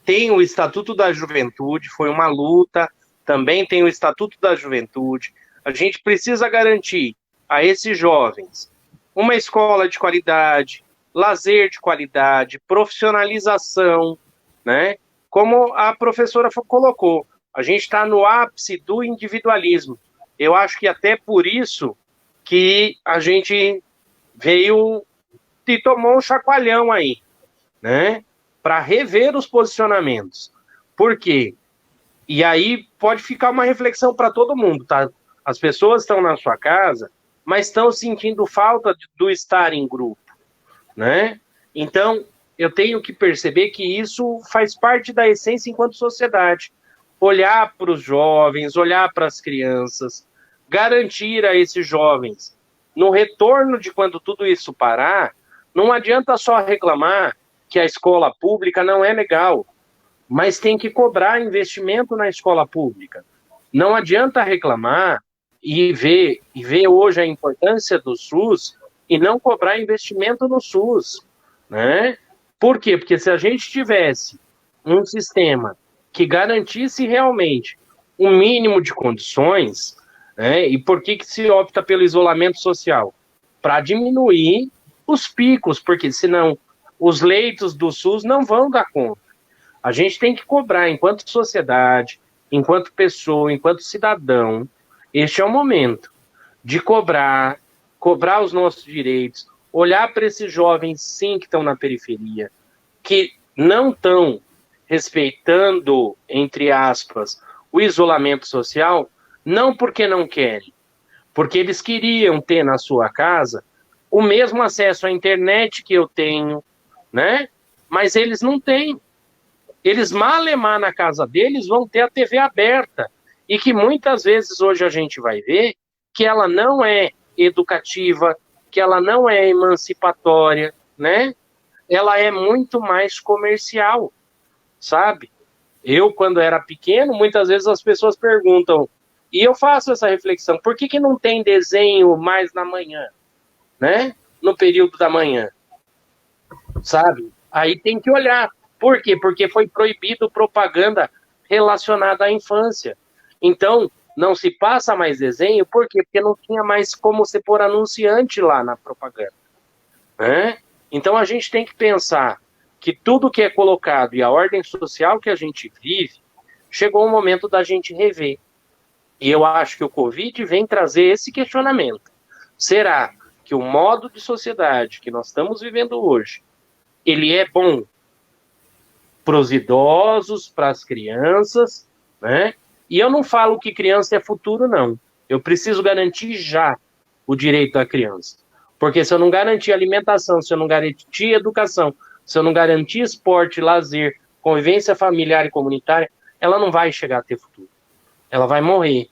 tem o Estatuto da Juventude, foi uma luta, também tem o Estatuto da Juventude. A gente precisa garantir a esses jovens uma escola de qualidade, lazer de qualidade, profissionalização, né? Como a professora colocou, a gente está no ápice do individualismo. Eu acho que até por isso que a gente veio e tomou um chacoalhão aí, né? Para rever os posicionamentos. Por quê? E aí pode ficar uma reflexão para todo mundo, tá? As pessoas estão na sua casa, mas estão sentindo falta do estar em grupo, né? Então, eu tenho que perceber que isso faz parte da essência enquanto sociedade. Olhar para os jovens, olhar para as crianças, garantir a esses jovens, no retorno de quando tudo isso parar, não adianta só reclamar que a escola pública não é legal, mas tem que cobrar investimento na escola pública. Não adianta reclamar e ver hoje a importância do SUS e não cobrar investimento no SUS, né? Por quê? Porque se a gente tivesse um sistema que garantisse realmente um mínimo de condições, né? E por que se opta pelo isolamento social? Para diminuir os picos, porque senão os leitos do SUS não vão dar conta. A gente tem que cobrar, enquanto sociedade, enquanto pessoa, enquanto cidadão, este é o momento de cobrar os nossos direitos, olhar para esses jovens, sim, que estão na periferia, que não estão respeitando, entre aspas, o isolamento social, não porque não querem, porque eles queriam ter na sua casa o mesmo acesso à internet que eu tenho, né? Mas eles não têm. Eles malemar na casa deles vão ter a TV aberta e que muitas vezes hoje a gente vai ver que ela não é educativa, que ela não é emancipatória, né? Ela é muito mais comercial, sabe? Eu, quando era pequeno, muitas vezes as pessoas perguntam, e eu faço essa reflexão, por que não tem desenho mais na manhã, né? No período da manhã, sabe? Aí tem que olhar. Por quê? Porque foi proibido propaganda relacionada à infância. Então, não se passa mais desenho, por quê? Porque não tinha mais como você pôr anunciante lá na propaganda, né? Então, a gente tem que pensar que tudo que é colocado e a ordem social que a gente vive, chegou o momento da gente rever. E eu acho que o Covid vem trazer esse questionamento. Será que o modo de sociedade que nós estamos vivendo hoje, ele é bom para os idosos, para as crianças, né? E eu não falo que criança é futuro, não. Eu preciso garantir já o direito da criança. Porque se eu não garantir alimentação, se eu não garantir educação, se eu não garantir esporte, lazer, convivência familiar e comunitária, ela não vai chegar a ter futuro. Ela vai morrer,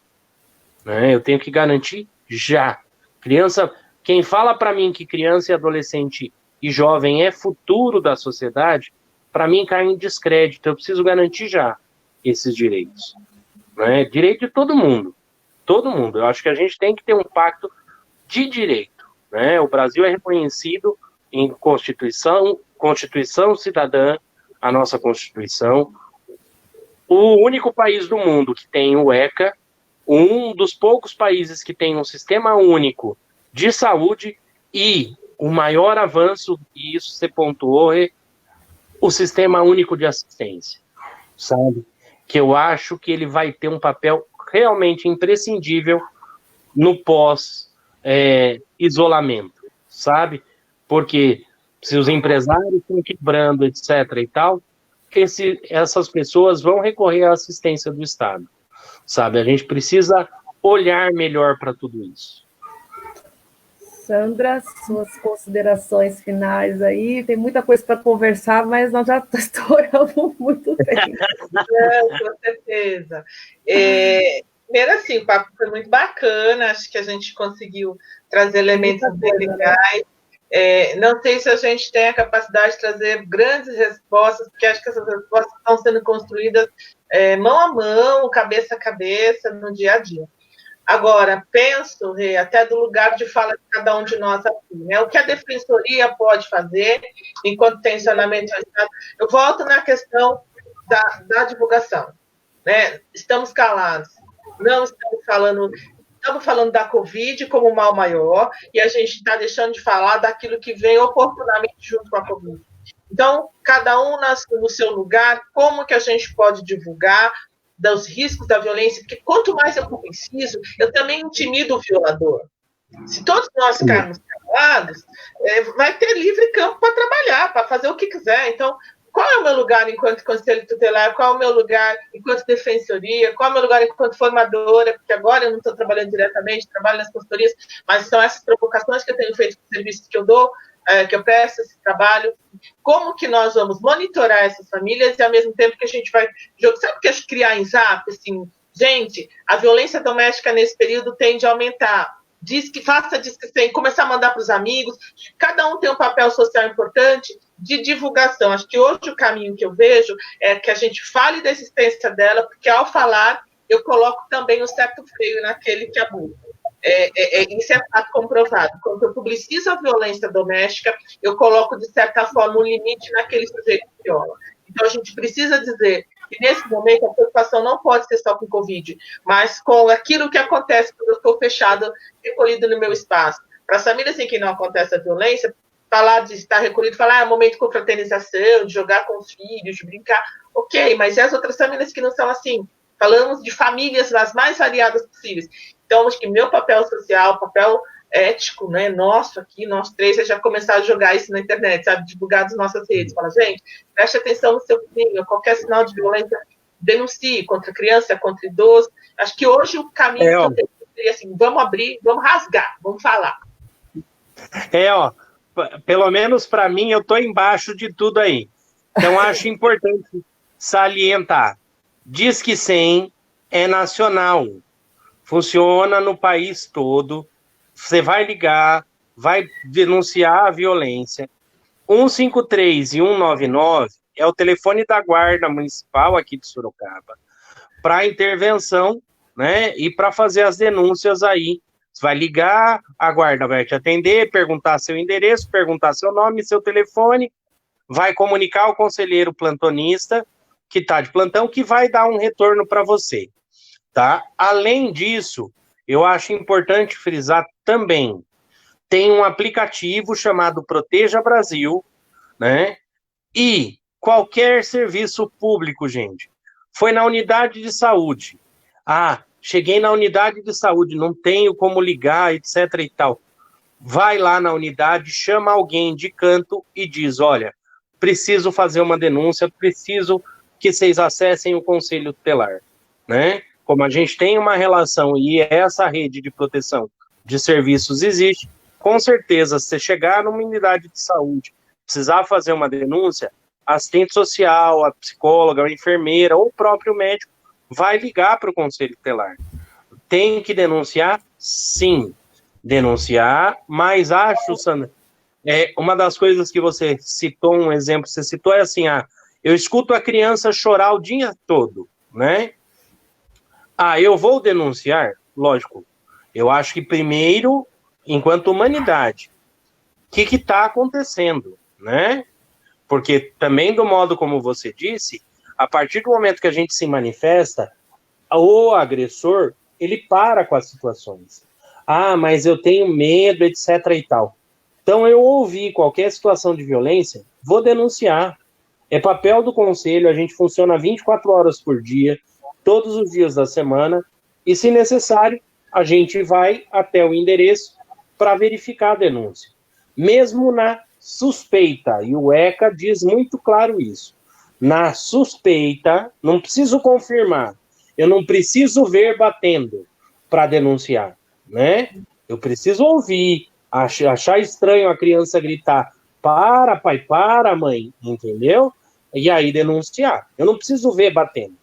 né? Eu tenho que garantir já. Criança, quem fala para mim que criança e adolescente e jovem é futuro da sociedade, para mim cai em descrédito. Eu preciso garantir já esses direitos, né? Direito de todo mundo. Todo mundo. Eu acho que a gente tem que ter um pacto de direito, né? O Brasil é reconhecido em Constituição Cidadã, a nossa Constituição. o único país do mundo que tem o ECA, um dos poucos países que tem um sistema único de saúde e o maior avanço, e isso você pontuou, é o sistema único de assistência, sabe? Que eu acho que ele vai ter um papel realmente imprescindível no pós-isolamento, sabe? Porque se os empresários estão quebrando, etc. e tal, essas pessoas vão recorrer à assistência do Estado, sabe? A gente precisa olhar melhor para tudo isso. Sandra, suas considerações finais aí. Tem muita coisa para conversar, mas nós já estouramos muito tempo. Com certeza. Primeiro, assim, o papo foi muito bacana, acho que a gente conseguiu trazer elementos bem legais. Não sei se a gente tem a capacidade de trazer grandes respostas, porque acho que essas respostas estão sendo construídas mão a mão, cabeça a cabeça, no dia a dia. Agora, penso, Rê, até do lugar de fala de cada um de nós aqui, né? O que a defensoria pode fazer enquanto tensionamento ao Estado. Eu volto na questão da divulgação, né? Estamos calados, não estamos falando da Covid como o mal maior, e a gente está deixando de falar daquilo que vem oportunamente junto com a Covid. Então, cada um no seu lugar, como que a gente pode divulgar dos riscos da violência, porque quanto mais eu preciso, eu também intimido o violador. Se todos nós ficarmos calados, vai ter livre campo para trabalhar, para fazer o que quiser. Então, qual é o meu lugar enquanto conselho tutelar? Qual é o meu lugar enquanto defensoria? Qual é o meu lugar enquanto formadora? Porque agora eu não estou trabalhando diretamente, trabalho nas consultorias, mas são essas provocações que eu tenho feito com os serviços que eu dou, que eu presto esse trabalho. Como que nós vamos monitorar essas famílias e, ao mesmo tempo, que a gente vai... Sabe o que é criar em Zap? Assim, gente, a violência doméstica nesse período tende a aumentar. Diz que 100, começar a mandar para os amigos. Cada um tem um papel social importante de divulgação. Acho que hoje o caminho que eu vejo é que a gente fale da existência dela, porque ao falar, eu coloco também um certo freio naquele que abusa. Isso é fato comprovado. Quando eu publicizo a violência doméstica, eu coloco, de certa forma, um limite naquele sujeito que viola. Então, a gente precisa dizer que, nesse momento, a preocupação não pode ser só com Covid, mas com aquilo que acontece quando eu estou fechado, recolhido no meu espaço. Para as famílias em que não acontece a violência, falar de estar recolhido, falar é um momento de confraternização, de jogar com os filhos, de brincar, ok, mas e as outras famílias que não são assim? Falamos de famílias as mais variadas possíveis. Então, acho que meu papel social, papel ético, né, nosso aqui, nós três, é já começar a jogar isso na internet, sabe, divulgar nas nossas redes. Fala, gente, preste atenção no seu filho, qualquer sinal de violência, denuncie contra criança, contra idoso. Acho que hoje o caminho que eu tenho seria assim, vamos abrir, vamos rasgar, vamos falar. Pelo menos para mim, eu estou embaixo de tudo aí. Então, acho importante salientar. Disque 100 é nacional. Funciona no país todo. Você vai ligar, vai denunciar a violência. 153 e 199 é o telefone da Guarda Municipal aqui de Sorocaba para intervenção, né? E para fazer as denúncias aí. Você vai ligar, a Guarda vai te atender, perguntar seu endereço, perguntar seu nome, seu telefone, vai comunicar ao conselheiro plantonista que está de plantão, que vai dar um retorno para você. Tá? Além disso, eu acho importante frisar também, tem um aplicativo chamado Proteja Brasil, né? E qualquer serviço público, gente, foi na unidade de saúde. Cheguei na unidade de saúde, não tenho como ligar, etc e tal. Vai lá na unidade, chama alguém de canto e diz, olha, preciso fazer uma denúncia, preciso que vocês acessem o Conselho Tutelar, né? Como a gente tem uma relação e essa rede de proteção de serviços existe, com certeza, se você chegar numa unidade de saúde, precisar fazer uma denúncia, a assistente social, a psicóloga, a enfermeira ou o próprio médico vai ligar para o Conselho Tutelar. Tem que denunciar? Sim, denunciar, mas acho, Sandra, uma das coisas que você citou, um exemplo que você citou é assim, eu escuto a criança chorar o dia todo, né? Eu vou denunciar? Lógico. Eu acho que primeiro, enquanto humanidade, o que está acontecendo, né? Porque também do modo como você disse, a partir do momento que a gente se manifesta, o agressor, ele para com as situações. Ah, mas eu tenho medo, etc. e tal. Então, eu ouvi qualquer situação de violência, vou denunciar. É papel do conselho, a gente funciona 24 horas por dia, todos os dias da semana, e, se necessário, a gente vai até o endereço para verificar a denúncia. Mesmo na suspeita, e o ECA diz muito claro isso. Na suspeita, não preciso confirmar, eu não preciso ver batendo para denunciar, né? Eu preciso ouvir, achar estranho a criança gritar, para, pai, para, mãe, entendeu? E aí denunciar. Eu não preciso ver batendo.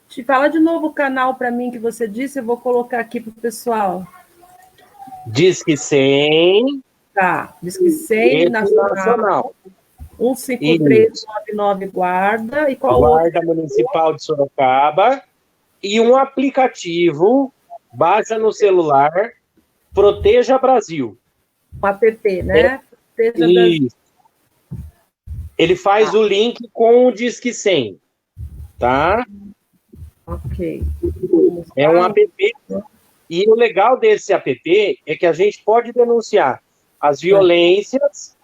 Te fala de novo o canal para mim que você disse, eu vou colocar aqui para o pessoal. Disque 100. Tá, Disque 100 Nacional. 15399 Guarda. E qual Guarda outro? Municipal de Sorocaba. E um aplicativo, baixa no celular, Proteja Brasil. Um app, né? Proteja Brasil. Ele faz o link com o Disque 100, tá? Ok. É um app. E o legal desse app é que a gente pode denunciar as violências,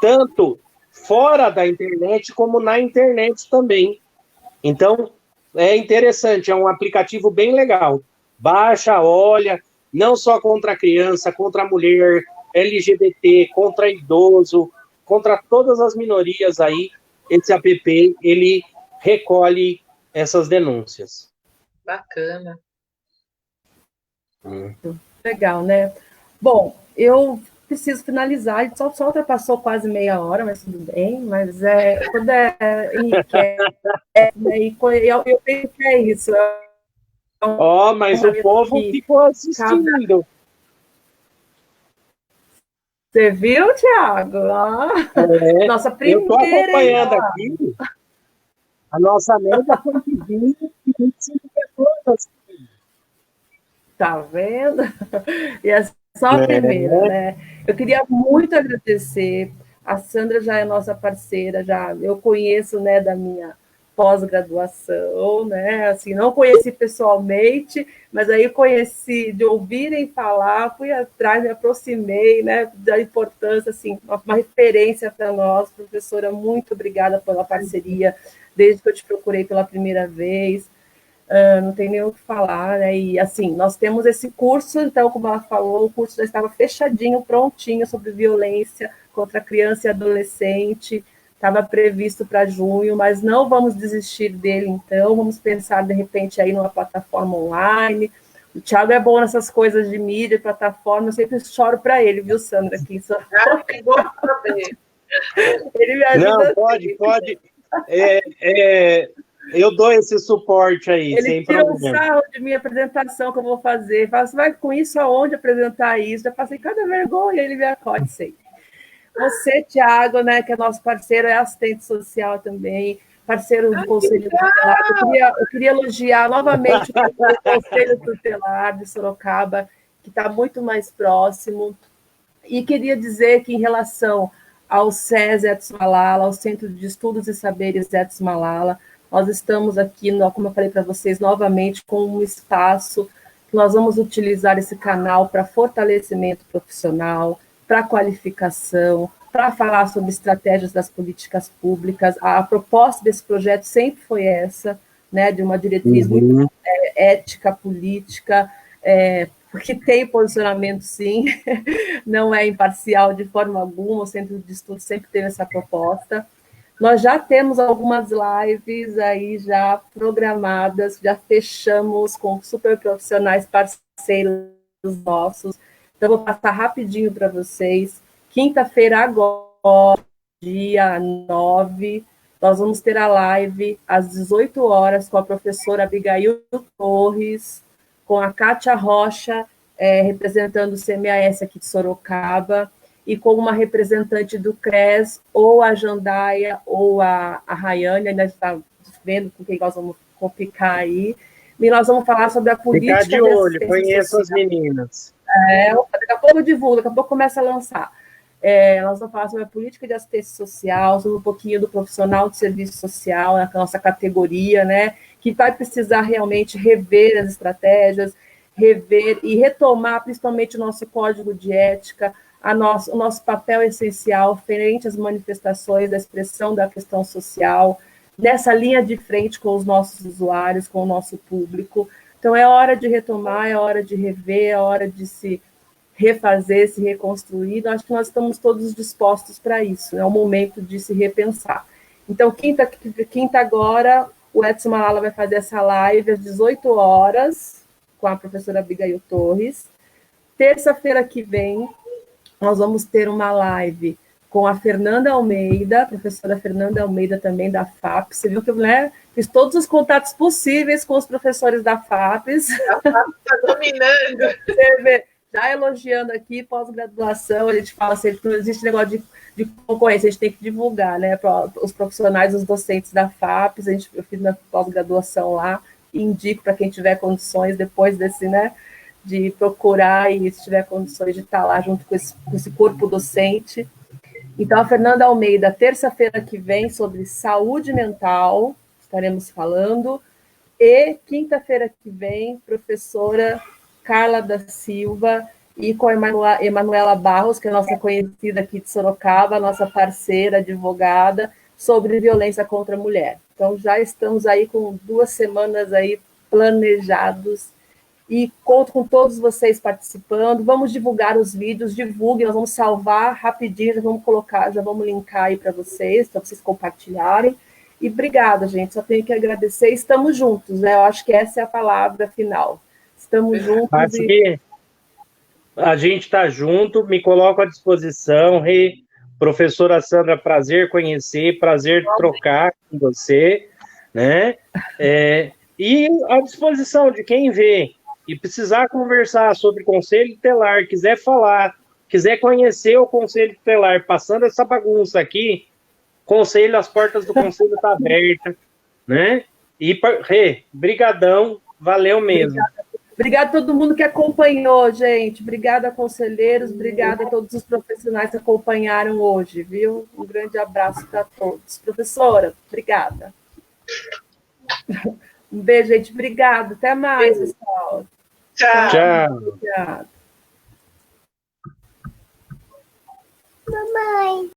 tanto fora da internet como na internet também. Então, é interessante, é um aplicativo bem legal. Baixa, olha, não só contra a criança, contra a mulher, LGBT, contra idoso, contra todas as minorias aí, esse app, ele recolhe essas denúncias. Bacana. Legal, né? Bom, eu preciso finalizar, a gente só ultrapassou quase meia hora, mas tudo bem, mas quando eu penso que é isso. Mas o povo ficou assistindo. Você viu, Thiago? Nossa primeira. Eu estou acompanhando aqui. A nossa média foi de 25 pessoas. Tá vendo? E é só a primeira, né? Eu queria muito agradecer. A Sandra já é nossa parceira, eu conheço, né, da minha pós-graduação, né? Assim, não conheci pessoalmente, mas aí conheci de ouvirem falar, fui atrás, me aproximei, né, da importância, assim, uma referência para nós, professora, muito obrigada pela parceria, desde que eu te procurei pela primeira vez. Não tem nem o que falar, né? E assim, nós temos esse curso, então, como ela falou, o curso já estava fechadinho, prontinho, sobre violência contra criança e adolescente, estava previsto para junho, mas não vamos desistir dele, então, vamos pensar, de repente, aí numa plataforma online. O Thiago é bom nessas coisas de mídia, plataforma, eu sempre choro para ele, viu, Sandra? Aqui, que bom saber. Ele me ajuda. Não, pode. Eu dou esse suporte aí, ele sem tira problema. um sarro de minha apresentação que eu vou fazer. Fala, você vai com isso aonde apresentar isso? Já passei cada vergonha, ele me acode sempre. Você, Thiago, né, que é nosso parceiro, é assistente social também, parceiro do Conselho Tutelar. Eu queria elogiar novamente o Conselho Tutelar de Sorocaba, que está muito mais próximo. E queria dizer que, em relação ao SES Etos Malala, ao Centro de Estudos e Saberes Etos Malala, nós estamos aqui, como eu falei para vocês, novamente com um espaço que nós vamos utilizar esse canal para fortalecimento profissional, para qualificação, para falar sobre estratégias das políticas públicas. A proposta desse projeto sempre foi essa, né, de uma diretriz muito ética, política, porque tem posicionamento, sim, não é imparcial de forma alguma, o Centro de Estudos sempre teve essa proposta. Nós já temos algumas lives aí já programadas, já fechamos com super profissionais parceiros nossos. Então, vou passar rapidinho para vocês. Quinta-feira agora, dia 9, nós vamos ter a live às 18 horas com a professora Abigail Torres, com a Kátia Rocha, representando o CMAS aqui de Sorocaba, e com uma representante do CRES, ou a Jandaia, ou a Rayane, ainda está vendo com quem nós vamos complicar aí, e nós vamos falar sobre a política... Ficar de olho, conheço as meninas. Daqui a pouco eu divulgo, daqui a pouco começa a lançar. Nós vamos falar sobre a política de assistência social, sobre um pouquinho do profissional de serviço social, a nossa categoria, né, que vai precisar realmente rever as estratégias, rever e retomar principalmente o nosso código de ética, o nosso papel essencial frente às manifestações da expressão da questão social, nessa linha de frente com os nossos usuários, com o nosso público. Então, é hora de retomar, é hora de rever, é hora de se refazer, se reconstruir. Acho que nós estamos todos dispostos para isso. É o momento de se repensar. Então, quinta agora, o Edson Malala vai fazer essa live às 18 horas com a professora Abigail Torres. Terça-feira que vem, nós vamos ter uma live com a Fernanda Almeida, a professora Fernanda Almeida também da FAP. Você viu que eu, né, fiz todos os contatos possíveis com os professores da FAPES. Está dominando. Você vê, já elogiando aqui, pós-graduação, a gente fala assim, não existe negócio de concorrência, a gente tem que divulgar, né, para os profissionais, os docentes da FAPES. Eu fiz minha pós-graduação lá, e indico para quem tiver condições, depois desse, né, de procurar e se tiver condições de estar lá junto com esse corpo docente. Então, a Fernanda Almeida, terça-feira que vem, sobre saúde mental, estaremos falando, e quinta-feira que vem, professora Carla da Silva e com a Emanuela Barros, que é nossa conhecida aqui de Sorocaba, nossa parceira, advogada, sobre violência contra a mulher. Então, já estamos aí com 2 semanas aí planejados e conto com todos vocês participando. Vamos divulgar os vídeos, divulguem, nós vamos salvar rapidinho, já vamos colocar, já vamos linkar aí para vocês, para vocês compartilharem. E obrigada, gente, só tenho que agradecer. Estamos juntos, né? Eu acho que essa é a palavra final. Estamos juntos. Acho que a gente está junto, me coloco à disposição. Professora Sandra, prazer conhecer, prazer trocar com você, né? E à disposição de quem vê e precisar conversar sobre Conselho Tutelar, quiser falar, quiser conhecer o Conselho Tutelar, passando essa bagunça aqui, Conselho, as portas do Conselho estão abertas, né? E, brigadão, valeu mesmo. Obrigada a todo mundo que acompanhou, gente. Obrigada, conselheiros. Obrigada a todos os profissionais que acompanharam hoje, viu? Um grande abraço para todos. Professora, obrigada. Um beijo, gente. Obrigada. Até mais, pessoal. Tchau. Tchau. Obrigada. Mamãe.